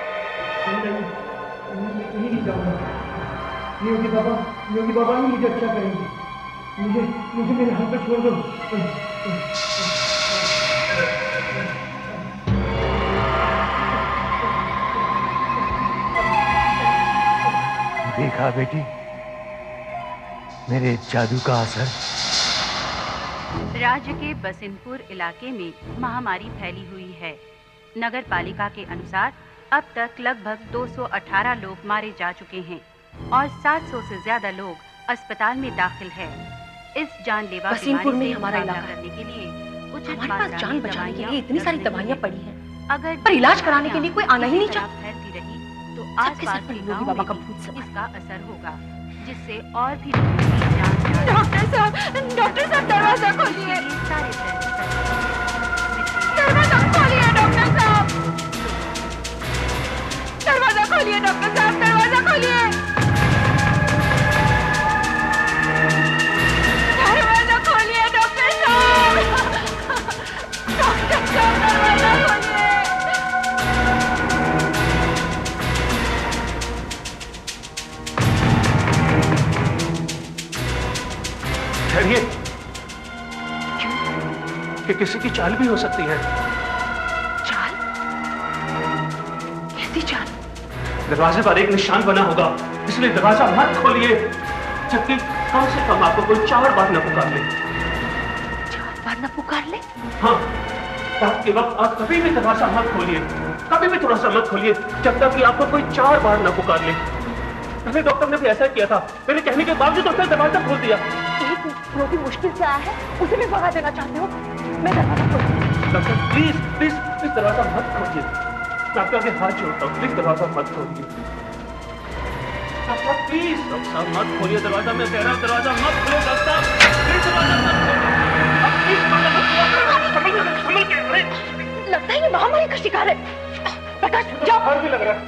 योगी बाबा ही मुझे अच्छा करेंगे। मुझे मेरे हाथ पे छोड़ दो। देखा बेटी, मेरे जादू का असर। राज्य के बसिनपुर इलाके में महामारी फैली हुई है। नगर पालिका के अनुसार अब तक लगभग 218 लोग मारे जा चुके हैं और 700 से ज्यादा लोग अस्पताल में दाखिल है। इस जानलेवा बसिनपुर में बीमारी से हमारा मुकाबला इलाका करने के लिए उचित हमारे पास मात्रा जान में बचाने के दवाइयां लिए इतनी सारी उपलब्ध दवाइयां नहीं पड़ी है। हैं, अगर पर इलाज कराने के लिए कोई आना ही नहीं चाहता। फैलती रही तो सबके सर आसपास पर के योगी गांवों बाबा का में भूत भी सवार। इसका असर होगा, जिससे और भी लोगों की जान डॉक्टर साहब दरवाजा खोलिए। दरवाजा खोलिए डॉक्टर साहब। दरवाजा खोलिए डॉक्टर साहब, दरवाजा खोलिए। दरवाजा खोलिए डॉक्टर साहब। डॉक्टर साहब दरवाजा खोलिए। ठहरिए, कि किसी की चाल भी हो सकती है। चाल? कैसी चाल? दरवाजे पर एक निशान बना होगा, इसलिए दरवाजा मत खोलिए, जबकि कम से कम आपको कोई 4 बार न पुकार ले। 4 बार बार न पुकार ले? हाँ, रात के वक्त आप कभी भी दरवाजा मत खोलिए, कभी भी थोड़ा सा मत खोलिए, जब तक कि आपको कोई 4 बार न पुकार ले। पहले डॉक्टर ने भी ऐसा किया था, मेरे कहने के बावजूद उसने दरवाजा खोल दिया। एक रोगी मुश्किल से आया है, उसे भी भगा देना चाहते हो? मैं दरवाजा खोल। डॉक्टर प्लीज प्लीज प्लीज दरवाजा मत खोलिए, मैं आपके आगे हाथ जोड़ता हूँ, प्लीज दरवाजा मत खोलिए। डॉक्टर प्लीज, डॉक्टर साहब मत खोलिए दरवाजा, मैं कह रहा हूँ दरवाजा मत खोलिए डॉक्टर साहब, प्लीज दरवाजा मत खोलिए, अब प्लीज दरवाजा मत खोलिए। लगता है ये महामारी का शिकार है। प्रकाश जाओ। डर भी लग रहा है।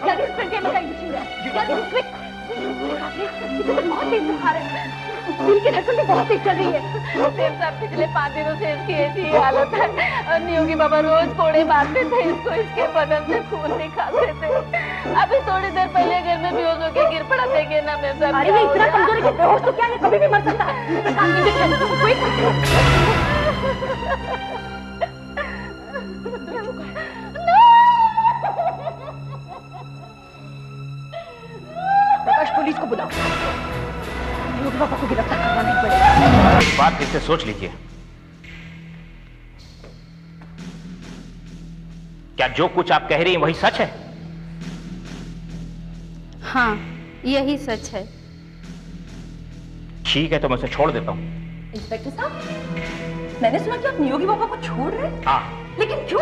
जल्दी उसमें क्या लगाई मशीन है? जल्दी उसमें। इसे तो बहुत तेज बुखार है। दिल की धड़कन भी बहुत तेज चल रही है। देव साहब पिछले 5 दिनों से इसकी ऐसी हालत है। नियोगी बाबा रोज कोड़े मारते थे इसको, इसके बदन से खून निकालते थे। अभी थोड़ी देर पहले घर में बेहोश होकर गिर पड़ा देखे ना मैं सब। अरे ये इतना कमजोर है कि बेहोश तो क्या है, कभी भी मर सकता है। प्रकाश पुलिस को बुलाओ, नियोगी बाबा को गिरफ्तार करना नहीं पड़ेगा। बात फिर से सोच लीजिए, क्या जो कुछ आप कह रही हैं वही सच है? हाँ, यही सच है। ठीक है, तो मैं उसे छोड़ देता हूँ। इंस्पेक्टर साहब, मैंने सुना कि आप नियोगी बाबा को छोड़ रहे हैं। हाँ। लेकिन क्यों?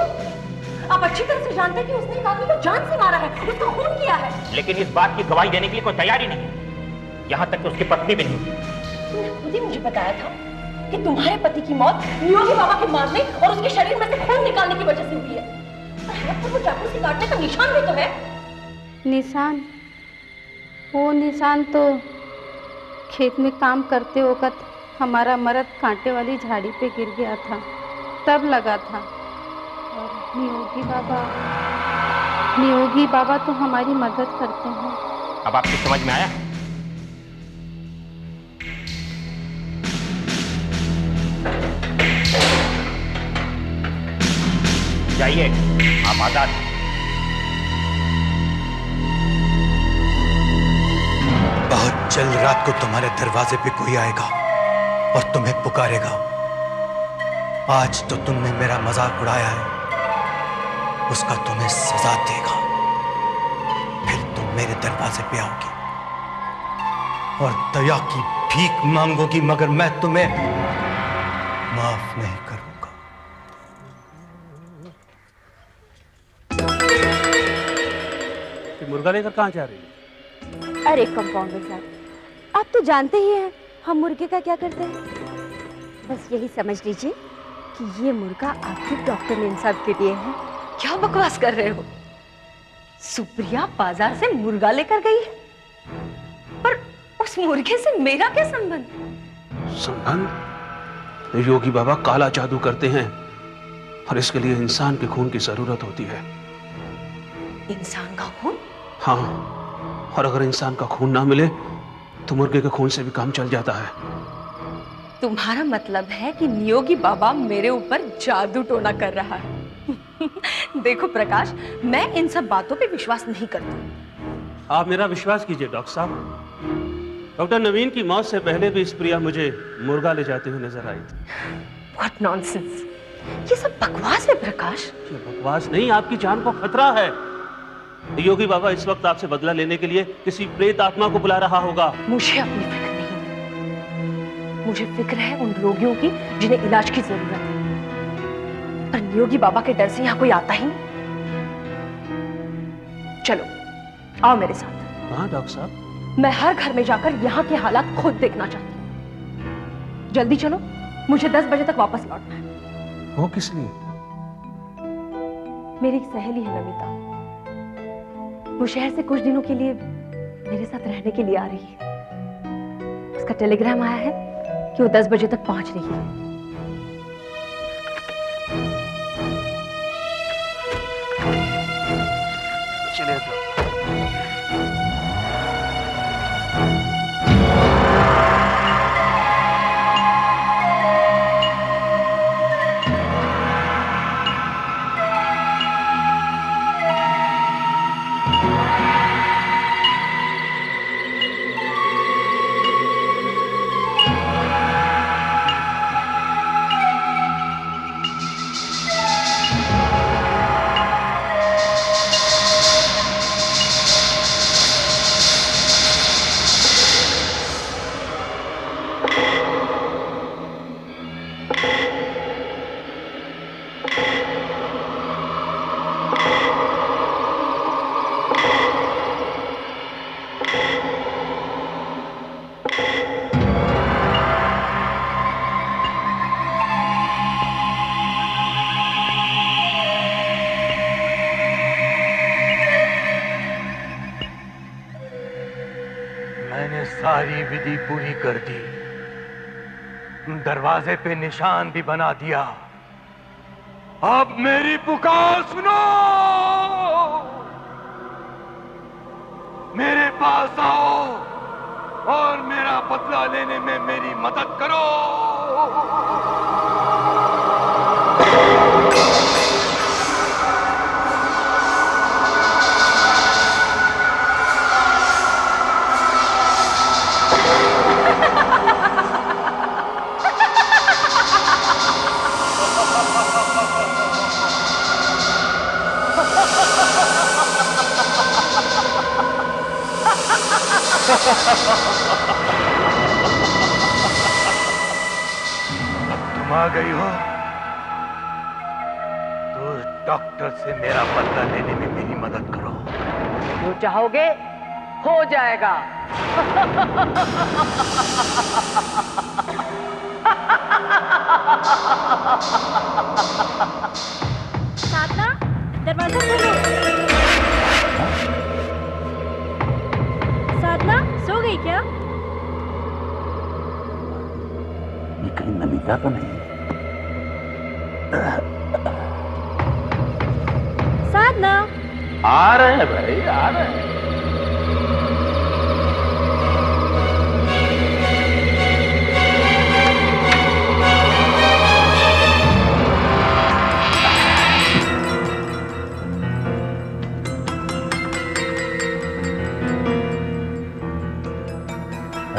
आप अच्छी तरह से जानते हैं कि उसने एक आदमी को जान से मारा है, उसका खून किया है। लेकिन इस बात की गवाही देने के लिए कोई तैयारी नहीं है, यहाँ तक कि उसकी पत्नी भी नहीं। तुमने खुद ही मुझे बताया था कि तुम्हारे पति की मौत नियोगी बाबा के मारने और उसके शरीर में से खून निकालने की वजह से हुई है। तो वो चाकू से काटने का निशान भी तो है। निशान? वो निशान तो खेत में काम करते वक्त हमारा मर्द कांटे वाली झाड़ी पे गिर गया था, तब लगा था। और नियोगी बाबा तो हमारी मदद करते हैं। अब आपकी समझ में आया? जाइए, आप आजाद हैं। बहुत जल्द रात को तुम्हारे दरवाजे पे कोई आएगा और तुम्हें पुकारेगा। आज तो तुमने मेरा मजाक उड़ाया है, उसका तुम्हें सजा देगा। फिर तुम मेरे दरवाजे पे आओगी और दया की भीख मांगोगी, मगर मैं तुम्हें माफ नहीं करूंगा। मुर्गा लेकर कहाँ जा रही है? अरे कंपाउंडर साहब, आप तो जानते ही हैं हम मुर्गे का क्या करते हैं। बस यही समझ लीजिए कि ये मुर्गा आपके डॉक्टर नीम साहब के लिए है। क्या बकवास कर रहे हो? सुप्रिया बाजार से मुर्गा लेकर गई है, पर उस मुर्गे से मेरा क्या संबंध? संबंध? योगी बाबा काला जादू करते हैं और इसके लिए इंसान के खून की जरूरत होती है। इंसान का खून? हाँ, और अगर इंसान का खून ना मिले तो मुर्गे के खून से भी काम चल जाता है। तुम्हारा मतलब है कि नियोगी बाबा मेरे ऊपर जादू टोना कर रहा है। देखो प्रकाश, मैं इन सब बातों पे विश्वास नहीं करती। आप मेरा विश्वास कीजिए डॉक्टर साहब। डॉक्टर नवीन की मौत से पहले भी इस प्रिया मुझे मुर्गा ले जाते हुए नजर आई थी। What nonsense! ये सब बकवास है प्रकाश। ये बकवास नहीं, आपकी जान को खतरा है। योगी बाबा इस वक्त आपसे बदला लेने के लिए किसी प्रेत आत्मा को बुला रहा होगा। मुझे अपनी फिक्र नहीं, मुझे फिक्र है उन रोगियों की जिन्हें इलाज की जरूरत है। पर नियोगी बाबा के डर से यहाँ कोई आता ही नहीं। चलो आओ मेरे साथ। हाँ डॉक्टर साहब, मैं हर घर में जाकर यहाँ के हालात खुद देखना चाहती हूँ। जल्दी चलो, मुझे 10 बजे तक वापस लौटना है। वो किस लिए? मेरी एक सहेली है नमिता, वो शहर से कुछ दिनों के लिए मेरे साथ रहने के लिए आ रही है। उसका टेलीग्राम आया है कि वो 10 बजे तक पहुंच रही है। चलिए तो। मैंने सारी विधि पूरी कर दी, दरवाजे पे निशान भी बना दिया। अब मेरी पुकार सुनो, मेरे पास आओ और मेरा बदला लेने में मेरी मदद करो। तुम आ गई हो तो डॉक्टर से मेरा बदला लेने में मेरी मदद करो। जो चाहोगे हो जाएगा। साधना, दरवाजा खोलो। साधना सो गई क्या? ये कहीं नमिता तो नहीं? साधना, आ रहे हैं भाई, आ रहे हैं।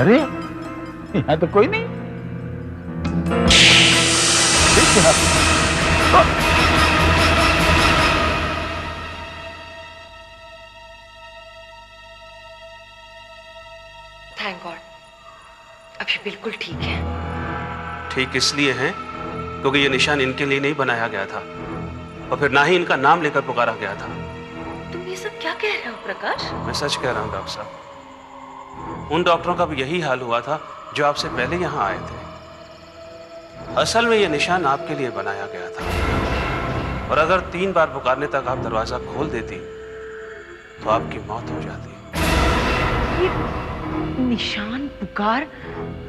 अरे यहाँ तो कोई नहीं। थैंक गॉड, अभी बिल्कुल ठीक है। ठीक इसलिए है क्योंकि ये निशान इनके लिए नहीं बनाया गया था और फिर ना ही इनका नाम लेकर पुकारा गया था। तुम ये सब क्या कह रहे हो प्रकाश? मैं सच कह रहा हूँ डॉक्टर साहब। उन डॉक्टरों का भी यही हाल हुआ था जो आपसे पहले यहाँ आए थे। असल में ये निशान आपके लिए बनाया गया था और अगर 3 बार पुकारने तक आप दरवाजा खोल देती तो आपकी मौत हो जाती। ये निशान पुकार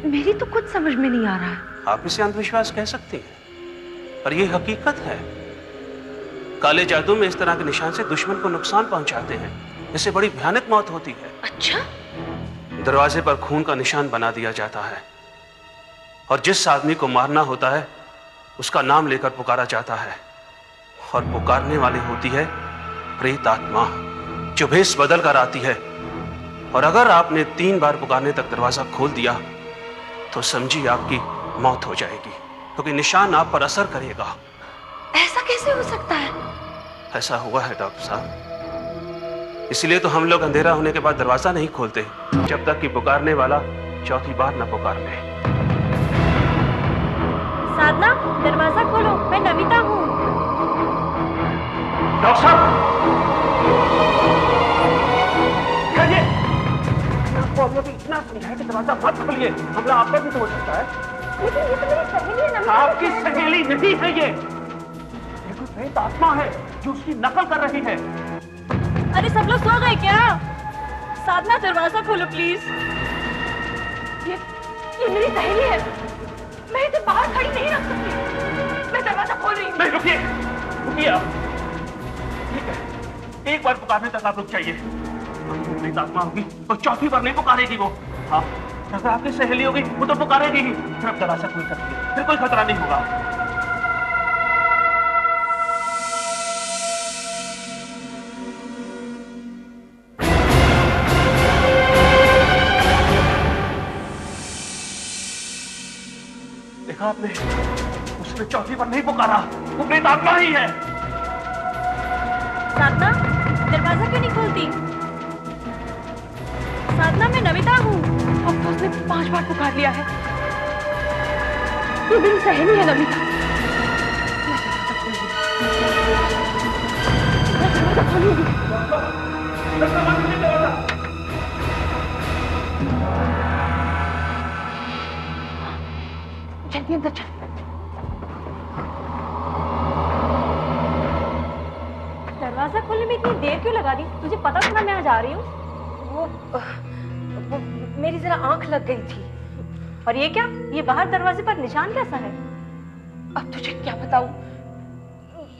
मेरी तो कुछ समझ में नहीं आ रहा है। आप इसे अंधविश्वास कह सकती हैं पर यह हकीकत है। काले जादू में इस तरह के निशान से दुश्मन को नुकसान पहुंचाते हैं, इससे बड़ी भयानक मौत होती है। अच्छा? दरवाजे पर खून का निशान बना दिया जाता है और जिस आदमी को मारना होता है उसका नाम लेकर पुकारा जाता है और पुकारने वाली होती है प्रेत आत्मा जो भेष बदल कर आती है। और अगर आपने 3 बार पुकारने तक दरवाजा खोल दिया तो समझिए आपकी मौत हो जाएगी क्योंकि निशान आप पर असर करेगा। ऐसा कैसे हो सकता है? ऐसा हुआ है डॉक्टर साहब, इसलिए तो हम लोग अंधेरा होने के बाद दरवाजा नहीं खोलते जब तक कि पुकारने वाला 4थी बार न पुकार ले। साधना, दरवाजा खोलो, मैं नमिता हूँ। डॉक्टर साहब, आपको अभी इतना समझाया कि दरवाजा मत खोलिए, हमला आप पर भी तो हो सकता है। लेकिन ये तो मेरी सहेली है नमिता। आपकी सहेली नहीं है ये कोई प्रेत आत्मा है जो उसकी नकल कर रही है। अरे सब लोग सो गए क्या? साधना, दरवाजा खोलो प्लीज। ये मेरी सहेली है, मैं इसे बाहर खड़ी नहीं रख सकती। मैं दरवाजा खोल रही हूँ। नहीं, रुकिए रुकिए आप। ठीक है, 1 बार पुकारने तक आप रुक जाइए। प्रेत आत्मा होगी और 4थी बार नहीं पुकारेगी वो। हाँ, अगर आपकी सहेली होगी वो तो पुकारेगी ही। फिर आप दरवाजा खोल सकती है, फिर कोई खतरा नहीं होगा। देखा आपने, उसने 4थी बार नहीं पुकारा, वो प्रेत आत्मा ही है। साधना, दरवाजा क्यों नहीं खोलती? साधना, मैं नमिता हूँ। अब उसने 5 बार पुकार लिया है। ये मेरी सहेली है नमिता। जल्दी अंदर चल। दरवाजा खोलने में इतनी देर क्यों लगा दी? तुझे पता था ना मैं यहाँ जा रही हूँ? वो मेरी जरा आंख लग गई थी। और ये क्या, ये बाहर दरवाजे पर निशान कैसा है? अब तुझे क्या बताऊं,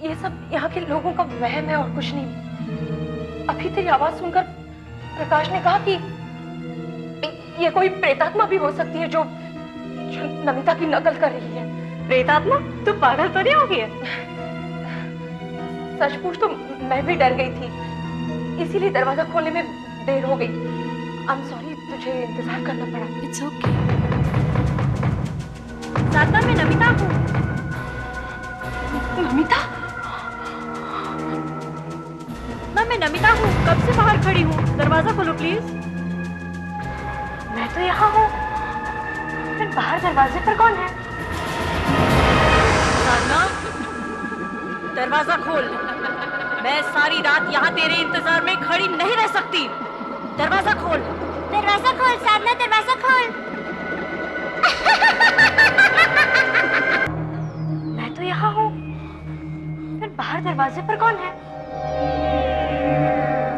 ये सब यहाँ के लोगों का वहम है और कुछ नहीं। अभी तेरी आवाज सुनकर प्रकाश ने कहा कि ये कोई प्रेतात्मा भी हो सकती है जो नमिता की नकल कर रही है। प्रेतात्मा? तू पागल तो नहीं हो गई है? सच पूछ तो मैं भी डर गई थी, इसीलिए दरवाजा खोलने में देर हो गई। आई एम सॉरी, तुझे इंतजार करना पड़ा। It's okay. साधना, मैं नमिता हूँ। नमिता? मैं नमिता हूँ, कब से बाहर खड़ी हूँ। दरवाजा खोलो प्लीज। मैं तो यहाँ हूँ, फिर बाहर दरवाजे पर कौन है? साधना, दरवाजा खोल। मैं सारी रात यहाँ तेरे इंतजार में खड़ी नहीं रह सकती। दरवाजा खोल। दरवाजा खोल साधना, दरवाजा खोल। मैं तो यहाँ हूँ, फिर बाहर दरवाजे पर कौन है?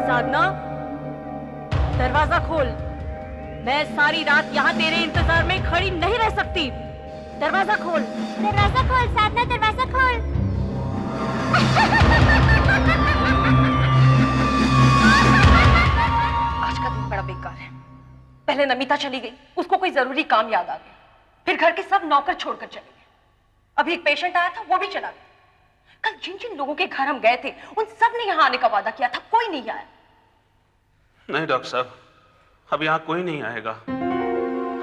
साधना, दरवाजा खोल। मैं सारी रात यहाँ तेरे इंतजार में खड़ी नहीं रह सकती। दरवाजा खोल। दरवाजा खोल साधना, दरवाजा खोल। आज का दिन बड़ा बेकार है। पहले नमिता चली गई, उसको कोई जरूरी काम याद आ गया, फिर घर के सब नौकर छोड़कर चले गए। अभी एक पेशेंट आया था, वो भी चला गया। कल जिन जिन लोगों के घर हम गए थे, उन सब ने यहाँ आने का वादा किया था, कोई नहीं आया। नहीं डॉक्टर साहब, अब यहाँ कोई नहीं आएगा।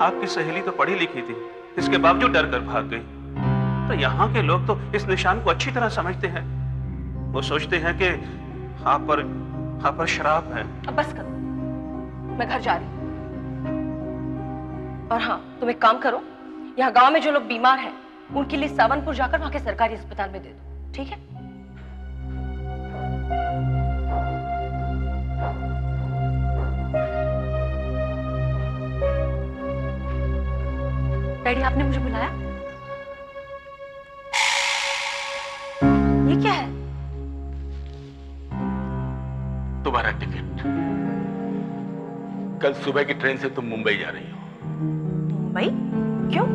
आपकी सहेली तो पढ़ी लिखी थी, इसके बावजूद डर कर भाग गई। तो यहाँ के लोग तो इस निशान को अच्छी तरह समझते हैं। वो सोचते हैं कि आप पर शराब है। अब बस करो, मैं घर जा रही हूँ। और हाँ, तुम एक काम करो, यहाँ गांव में जो लोग बीमार हैं, उनके लिए सावनपुर जाकर वहां के सरकारी अस्पताल में दे दो, ठीक है? डैडी, आपने मुझे बुलाया? ये क्या है? तुम्हारा टिकट। कल सुबह की ट्रेन से तुम मुंबई जा रही हो। मुंबई? क्यों?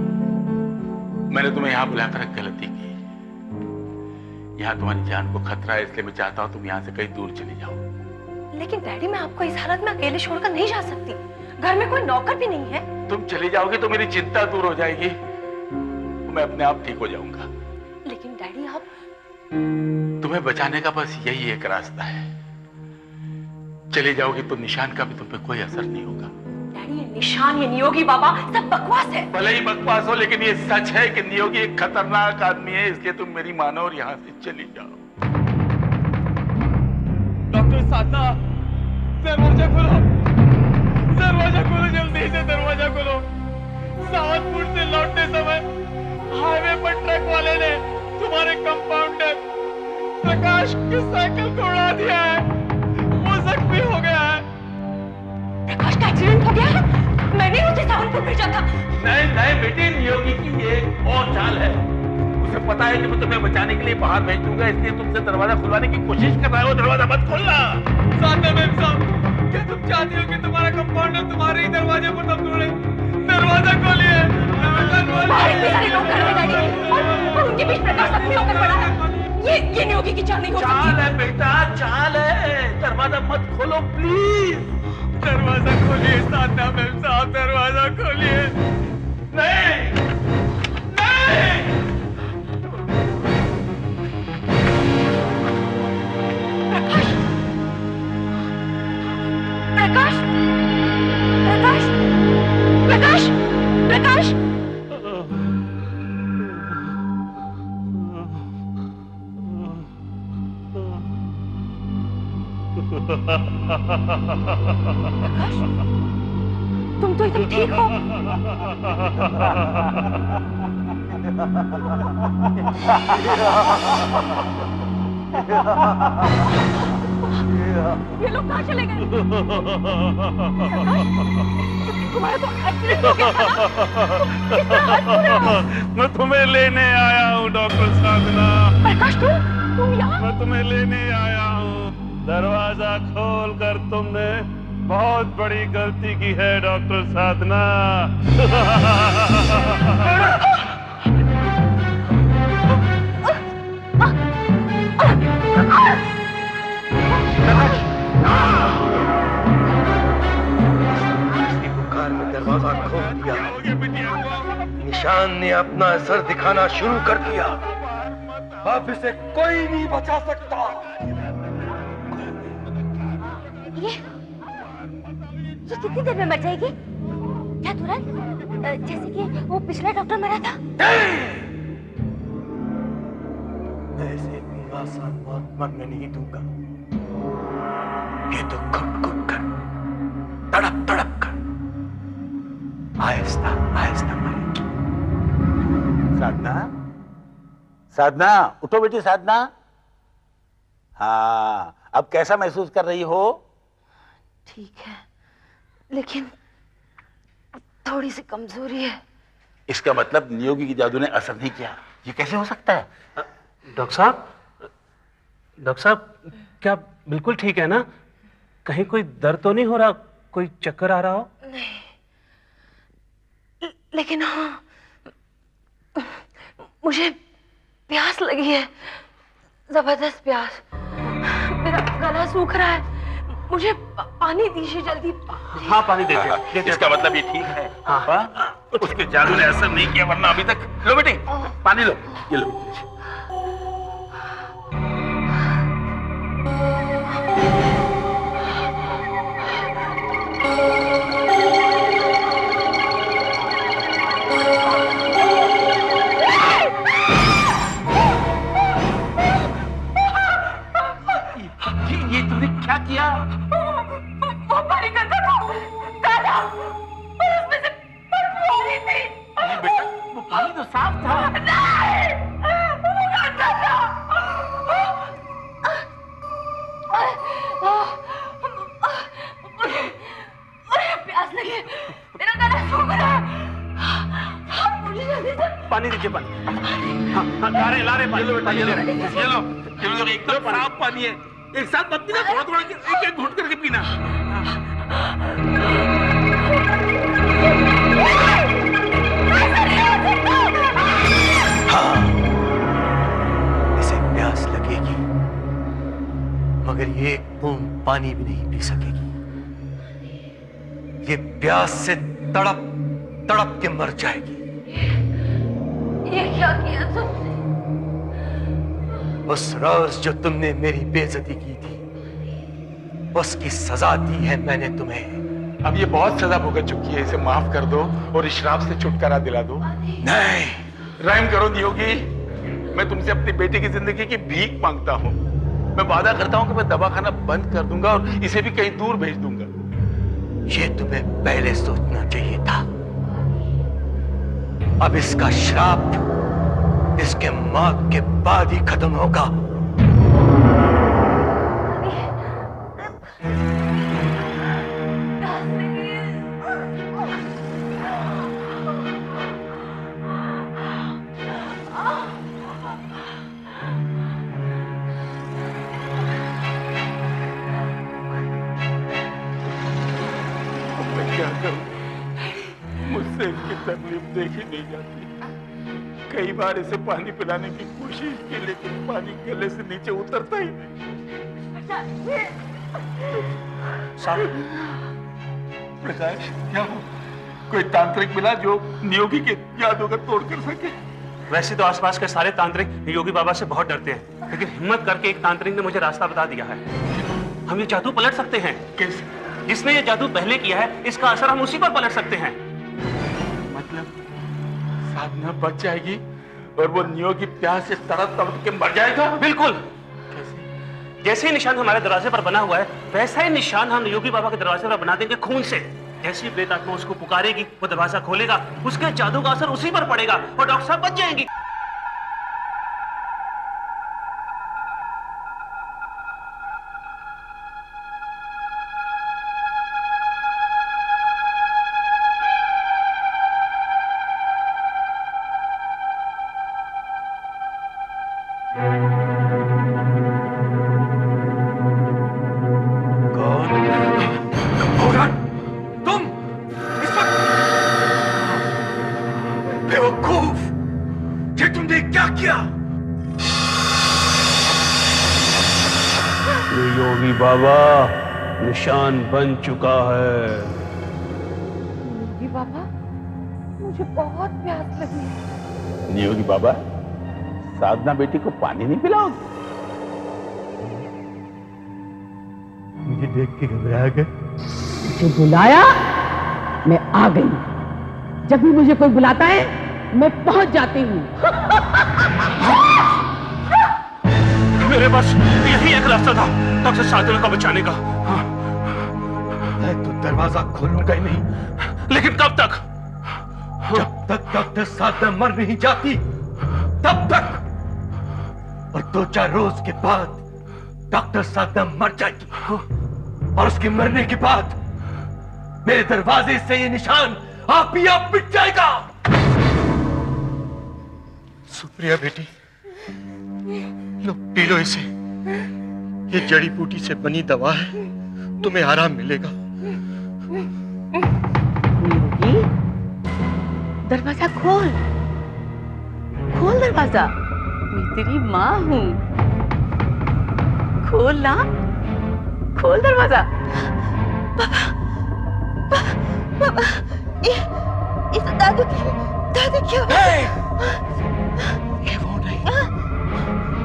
मैंने तुम्हें यहाँ बुलाकर एक गलती की। यहाँ तुम्हारी जान को खतरा है, इसलिए मैं चाहता हूँ तुम यहाँ से कहीं दूर चली जाओ। लेकिन डैडी, मैं आपको इस हालत में अकेले छोड़कर नहीं जा सकती। घर में कोई नौकर भी नहीं है। तुम चली जाओगी तो मेरी चिंता दूर हो जाएगी, मैं अपने आप ठीक हो जाऊंगा। लेकिन डैडी, आप... तुम्हें बचाने का बस यही एक रास्ता है। चली जाओगी तो निशान का भी तुम पे कोई असर नहीं होगा। डैडी, ये निशान, ये नियोगी बाबा सब बकवास है। भले ही बकवास हो, लेकिन ये सच है कि नियोगी एक खतरनाक आदमी है, इसलिए तुम मेरी मानो और यहाँ से चली जाओ। डॉक्टर साधना, दरवाजा खोलो, दरवाजा खोलो, जल्दी से दरवाजा खोलो। सावनपुर से लौटते समय हाईवे पर ट्रक वाले ने तुम्हारे कंपाउंडर प्रकाश की साइकिल को उड़ा दिया है, वो जख्मी हो गया है। प्रकाश का एक्सीडेंट हो गया है? मैंने उसे सावनपुर भेजा था। नहीं नहीं बेटी, नियोगी की ये एक और चाल है। उसे पता है कि मैं तुम्हें बचाने के लिए बाहर भेज दूंगा, इसलिए तुमसे दरवाजा खुलवाने की कोशिश कर रहा है। वो दरवाजा मत खोलना। साधना मैम साहब, क्या तुम चाहती हो कि तुम्हारा कंपाउंडर तुम्हारे ही दरवाजे पर दम तोड़े? दरवाजा खोलिए। और उनके बीच प्रकाश जख्मी होकर पड़ा है। ये नियोगी की चाल नहीं हो सकती। चाल है बेटा, चाल है। दरवाजा मत खोलो प्लीज। दरवाजा खोलिए साधना मैम साहब, दरवाजा खोलिए। नहीं नहीं, प्रकाश, प्रकाश, प्रकाश, प्रकाश, प्रकाश। प्रकाश, तुम तो एकदम ठीक हो। ये लोग कहाँ चले गए? तुम्हारा तो एक्सीडेंट हो गया था ना? किस तरह हंस रहे हो? मैं तुम्हें लेने आया हूँ डॉक्टर साधना। प्रकाश, तुम यहाँ? मैं तुम्हें लेने आया हूँ। दरवाजा खोल कर तुमने बहुत बड़ी गलती की है डॉक्टर साधना। इसकी पुकार में दरवाजा खोल दिया। निशान ने अपना असर दिखाना शुरू कर दिया। अब इसे कोई नहीं बचा सकता। ये कितनी देर में मर जाएगी? क्या तुरंत? जैसे कि वो पिछला डॉक्टर मरा था। मैं इसे इतनी आसान मौत मरने नहीं दूंगा। ये तो घुट घुट कर, तड़प तड़प कर, आहिस्ता आहिस्ता मरेगी। साधना, साधना, उठो बेटी साधना। हाँ, अब कैसा महसूस कर रही हो? ठीक है, लेकिन थोड़ी सी कमजोरी है। इसका मतलब नियोगी की जादू ने असर नहीं किया। ये कैसे हो सकता है? डॉक्टर साहब, क्या बिल्कुल ठीक है ना? कहीं कोई दर्द तो नहीं हो रहा? कोई चक्कर आ रहा हो? नहीं, लेकिन हाँ, मुझे प्यास लगी है, जबरदस्त प्यास। मेरा गला सूख रहा है, मुझे पानी दीजिए जल्दी। हाँ, पानी देते। इसका मतलब ये ठीक है। हाँ? उसके जादू ने असर नहीं किया, वरना अभी तक। लो बेटी, पानी लो, ये लो। ये तुमने क्या किया? वो पानी गंदा था, काला, और उसमें से बदबू आ रही थी। नहीं बेटा, वो पानी तो साफ था। नहीं, वो गंदा था। मुझे प्यास लगी, मेरा गला सूख रहा है। मुझे जल्दी से पानी दीजिए, पानी। हाँ, ला रहे पानी। ये लो, एकदम साफ पानी है। एक साथ मत पीना, थोड़ा थोड़ा एक एक घूंट करके पीना। हाँ, इसे प्यास लगेगी, मगर ये एक बूंद पानी भी नहीं पी सकेगी। ये प्यास से तड़प तड़प के मर जाएगी। ये क्या किया तुमने? उस रोज जो तुमने मेरी बेइज्जती की थी, उसकी सजा दी है मैंने तुम्हें। अब ये बहुत सजा भुगत चुकी है, इसे माफ कर दो और इस श्राप से छुटकारा दिला दो। नहीं, रहम करो नियोगी। मैं तुमसे अपनी बेटे की जिंदगी की भीख मांगता हूँ। मैं वादा करता हूँ कि मैं दवाखाना बंद कर दूंगा और इसे भी कहीं दूर भेज दूंगा। ये तुम्हें पहले सोचना चाहिए था। अब इसका श्राप इसके मौत के बाद ही खत्म होगा। मैं क्या करूं? मुझसे इसकी तकलीफ देखी नहीं जाती। कई बार इसे पानी पिलाने की कोशिश की, लेकिन पानी गले से नीचे उतरता ही नहीं। साहब, प्रकाश, क्या हो? कोई तांत्रिक मिला जो नियोगी के यादों का तोड़ कर सके? वैसे तो आसपास के सारे तांत्रिक योगी बाबा से बहुत डरते हैं, लेकिन हिम्मत करके एक तांत्रिक ने मुझे रास्ता बता दिया है। हम ये जादू पलट सकते हैं। कैसे? जिसने ये जादू पहले किया है, इसका असर हम उसी पर पलट सकते हैं। मतलब साधना बच जाएगी और वो नियोगी प्यास से तड़प तड़प के मर जाएगा? बिल्कुल। जैसे ही निशान हमारे दरवाजे पर बना हुआ है, वैसा ही निशान हम योगी बाबा के दरवाजे पर बना देंगे खून से। जैसे ही प्रेतात्मा उसको पुकारेगी, वो दरवाजा खोलेगा, उसके जादू का असर उसी पर पड़ेगा और डॉक्टर साहब बच जाएंगे। कौन? नियोगी बाबा निशान बन चुका है। नियोगी बाबा, मुझे बहुत प्यास लगी है। नियोगी बाबा, साधना बेटी को पानी नहीं पिलाओगे? मुझे देख के घबरा गए। मुझे बुलाया, मैं आ गई। जब भी मुझे कोई बुलाता है मैं पहुंच जाती हूँ। मेरे पास यही एक रास्ता था डॉक्टर साधना को बचाने का। हाँ। मैं तो दरवाजा खोलूंगा ही नहीं। लेकिन कब तक? जब तक डॉक्टर साधना मर नहीं जाती तब तक। और 2-4 रोज के बाद डॉक्टर साधना मर जाएगी और उसके मरने के बाद मेरे दरवाजे से ये निशान आप ही आप मिट जाएगा। सुप्रिया बेटी, लो पी लो इसे। ये जड़ी बूटी से बनी दवा है, तुम्हें आराम मिलेगा। नियोगी, दरवाजा खोल, खोल दरवाजा। मैं तेरी माँ हूँ। खोल ना, खोल दरवाजा। पापा, ये तो दादू की ये वो नहीं,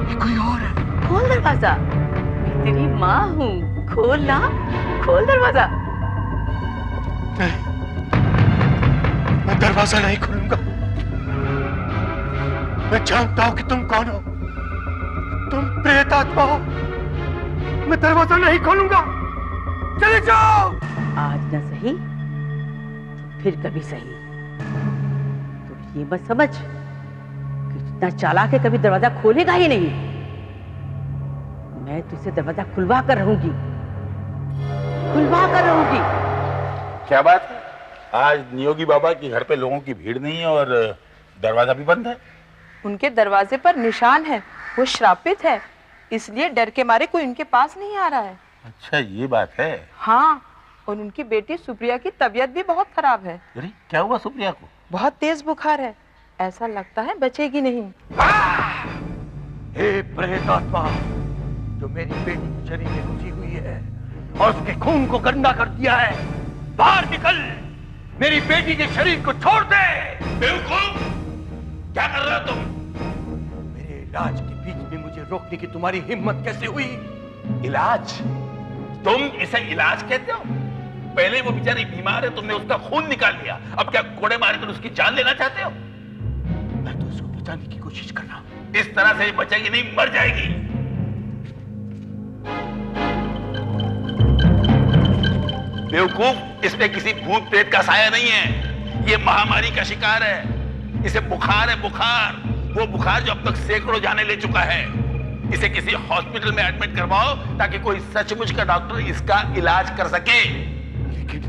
ये कोई और है। खोल दरवाजा। मैं तेरी माँ हूँ। खोल ना, खोल दरवाजा। मैं दरवाजा नहीं खोलूंगा। मैं जानता हूं कि तुम कौन हो। तुम प्रेत आत्मा हो। मैं दरवाजा नहीं खोलूंगा। चले जाओ। आज न सही तो फिर कभी सही। तो ये मत समझ कि इतना चालाक है कभी दरवाजा खोलेगा ही नहीं। मैं तुझसे दरवाजा खुलवा कर रहूंगी, खुलवा कर रहूंगी। क्या बात है? आज नियोगी बाबा के घर पे लोगों की भीड़ नहीं है और दरवाजा भी बंद है। उनके दरवाजे पर निशान है, वो श्रापित है, इसलिए डर के मारे कोई उनके पास नहीं आ रहा है। अच्छा ये बात है। हाँ, और उनकी बेटी सुप्रिया की तबीयत भी बहुत खराब है। अरे क्या हुआ सुप्रिया को? बहुत तेज बुखार है, ऐसा लगता है बचेगी नहीं। हे प्रेत आत्मा, जो मेरी बेटी के शरीर में घुसी हुई है और उसके खून को गंदा कर दिया है, बाहर निकल। मेरी बेटी के शरीर को छोड़ दे। बेवकूफ, क्या कर रहे हो तुम? मेरे इलाज के बीच में मुझे रोकने की तुम्हारी हिम्मत कैसे हुई? इलाज? तुम इसे इलाज कहते हो? पहले वो बेचारी बीमार है, तुमने उसका खून निकाल लिया, अब क्या कोड़े मारे कर उसकी जान लेना चाहते हो? मैं तो उसको बचाने की कोशिश कर रहा हूं। इस तरह से बचेगी नहीं, मर जाएगी। बेवकूफ, इसमें किसी भूत प्रेत का साया नहीं है। ये महामारी का शिकार है। इसे बुखार है, बुखार। वो बुखार जो अब तक सैकड़ों जाने ले चुका है। इसे किसी हॉस्पिटल में एडमिट करवाओ ताकि कोई सचमुच का डॉक्टर इसका इलाज कर सके। लेकिन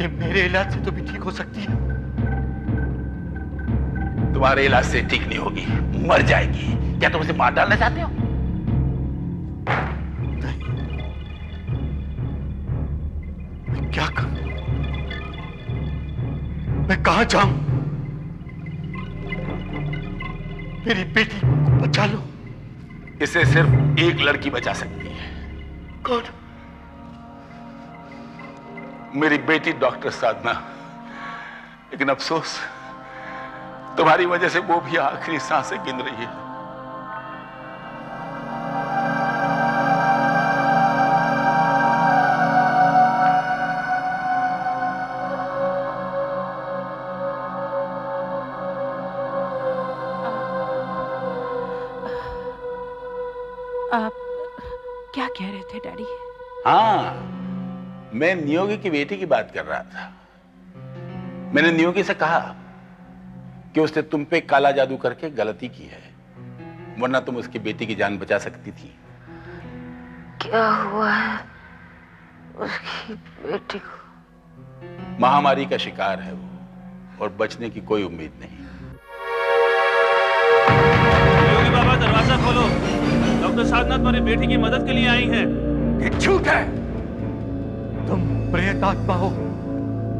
ये मेरे इलाज से तो भी ठीक हो सकती है। तुम्हारे इलाज से ठीक नहीं होगी, मर जाएगी। क्या तुम उसे मार डालना चाहते हो? मैं क्या करूं? मैं कहां जाऊं? मेरी बेटी को बचा लो। इसे सिर्फ एक लड़की बचा सकती है। कौन? मेरी बेटी डॉक्टर साधना। लेकिन अफसोस, तुम्हारी वजह से वो भी आखिरी सांसें गिन रही है। आप क्या कह रहे थे डैडी? हाँ, मैं नियोगी की बेटी की बात कर रहा था। मैंने नियोगी से कहा कि उसने तुम पे काला जादू करके गलती की है, वरना तुम उसकी बेटी की जान बचा सकती थी। क्या हुआ है उसकी बेटी को? महामारी का शिकार है वो और बचने की कोई उम्मीद नहीं। नियोगी बाबा, दरवाजा खोलो। डॉक्टर साधना तुम्हारी बेटी की मदद के लिए आई हैं। ये झूठ है। तुम प्रेत आत्मा हो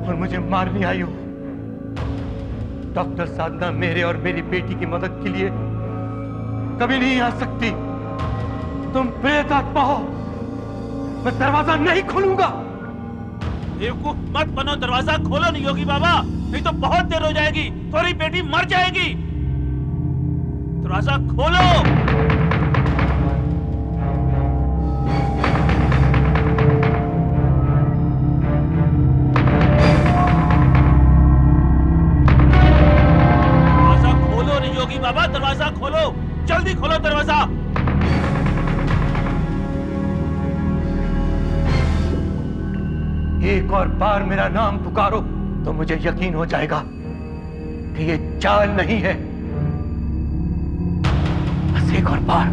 और मुझे मारने आई हो। डॉक्टर साधना मेरे और मेरी बेटी की मदद के लिए कभी नहीं आ सकती। तुम प्रेत आत्मा हो मैं दरवाजा नहीं खोलूंगा। बेवकूफ मत बनो, दरवाजा खोलो नहीं योगी बाबा, नहीं तो बहुत देर हो जाएगी, तुम्हारी बेटी मर जाएगी। दरवाजा खोलो। दरवाजा खोलो नहीं योगी बाबा, दरवाजा खोलो, जल्दी खोलो दरवाजा। एक और बार मेरा नाम पुकारो तो मुझे यकीन हो जाएगा कि ये चाल नहीं है। बस एक और बार।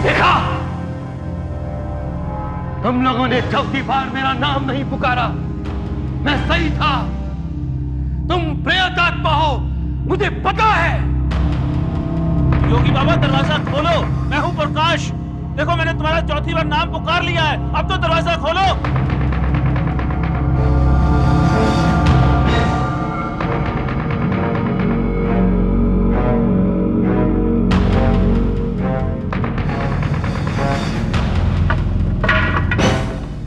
देखा, तुम लोगों ने चौथी बार मेरा नाम नहीं पुकारा। मैं सही था, तुम प्रेत आत्मा हो, मुझे पता है। योगी बाबा दरवाजा खोलो, मैं हूं प्रकाश। देखो मैंने तुम्हारा चौथी बार नाम पुकार लिया है, अब तो दरवाजा खोलो।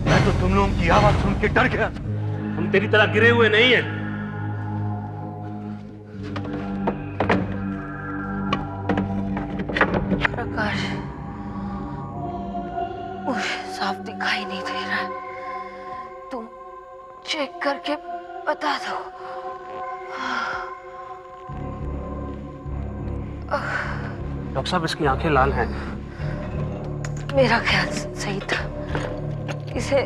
मैं तो तुम लोगों की आवाज सुन के डर गया। हम तेरी तरह गिरे हुए नहीं हैं। प्रकाश, मुझे साफ दिखाई नहीं दे रहा, तुम चेक करके बता दो। डॉक्टर साहब इसकी आंखें लाल हैं। मेरा ख्याल सही था, इसे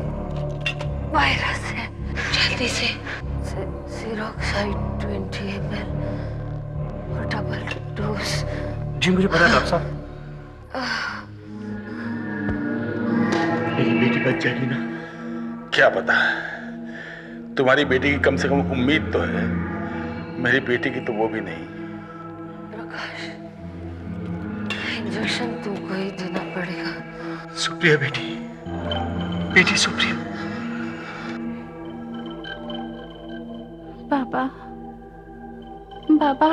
वायरस है। जल्दी से सिरोक्साइड 20 ml और डबल डोज। जी मुझे पता है डॉक्टर साहब। मेरी बेटी बच जाएगी ना? क्या पता, तुम्हारी बेटी की कम से कम उम्मीद तो है, मेरी बेटी की तो वो भी नहीं। प्रकाश, इंजेक्शन तुमको ही देना पड़ेगा। सुप्रिया बेटी, बेटी सुप्रिया। बाबा, बाबा,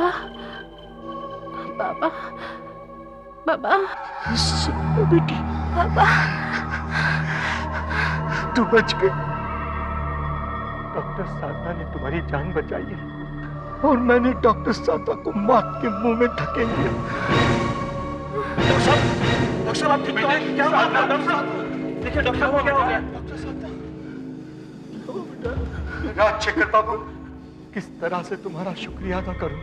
बाबा, बाबा, सुप्रिया बेटी, बाबा, तू बच गई। डॉक्टर साधना ने तुम्हारी जान बचाई है और मैंने डॉक्टर साधना को मौत के मुंह में धकेल दिया। डॉक्टर साहब आप ठीक तो हैं? क्या हुआ डॉक्टर साहब? देखिए डॉक्टर साहब क्या हो गया? डॉक्टर साधना, राजशेखर बाबू, किस तरह से तुम्हारा शुक्रिया अदा करूं?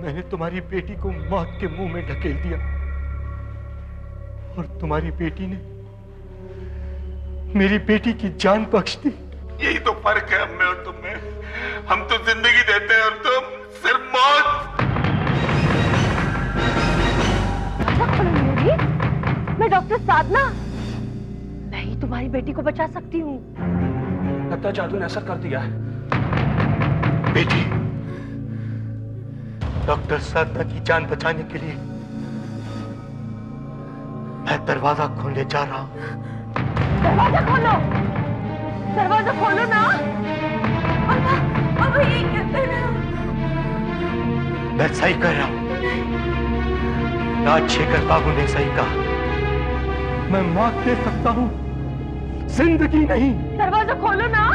मैंने तुम्हारी बेटी को मौत के मुंह में ढकेल दिया और तुम्हारी बेटी ने मेरी बेटी की जान बख्श दी। यही तो फर्क है हम में और तुम में। हम तो जिंदगी देते हैं और तुम सिर्फ मौत। मैं डॉक्टर साधना, मैं ही तुम्हारी बेटी को बचा सकती हूँ। लगता है जादू ने असर कर दिया है। बेटी, डॉक्टर साधना की जान बचाने के लिए मैं दरवाजा खोलने जा रहा हूँ। दरवाजा खोलो, दरवाजा खोलो ना। अब ये क्या कर रहे हो? मैं सही कर रहा हूँ। राजशेखर बाबू ने सही कहा, मैं मौत दे सकता हूँ, जिंदगी नहीं। दरवाजा खोलो ना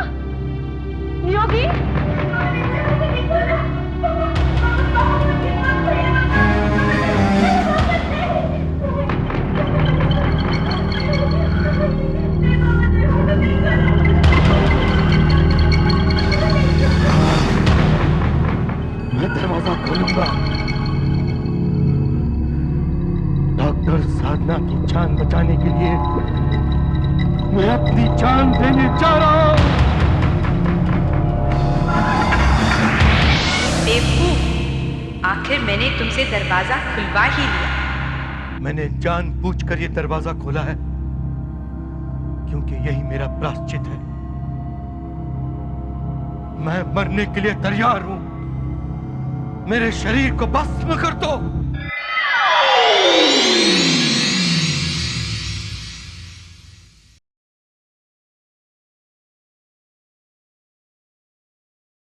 योगी। मैं दरवाजा खोलूंगा। डॉक्टर साधना की जान बचाने के लिए मैं अपनी जान देने जा रहा हूं। बेवकूफ, आखिर मैंने तुमसे दरवाजा खुलवा ही लिया। मैंने जानबूझकर ये दरवाजा खोला है क्योंकि यही मेरा प्रायश्चित है। मैं मरने के लिए तैयार हूं। मेरे शरीर को भस्म कर दो।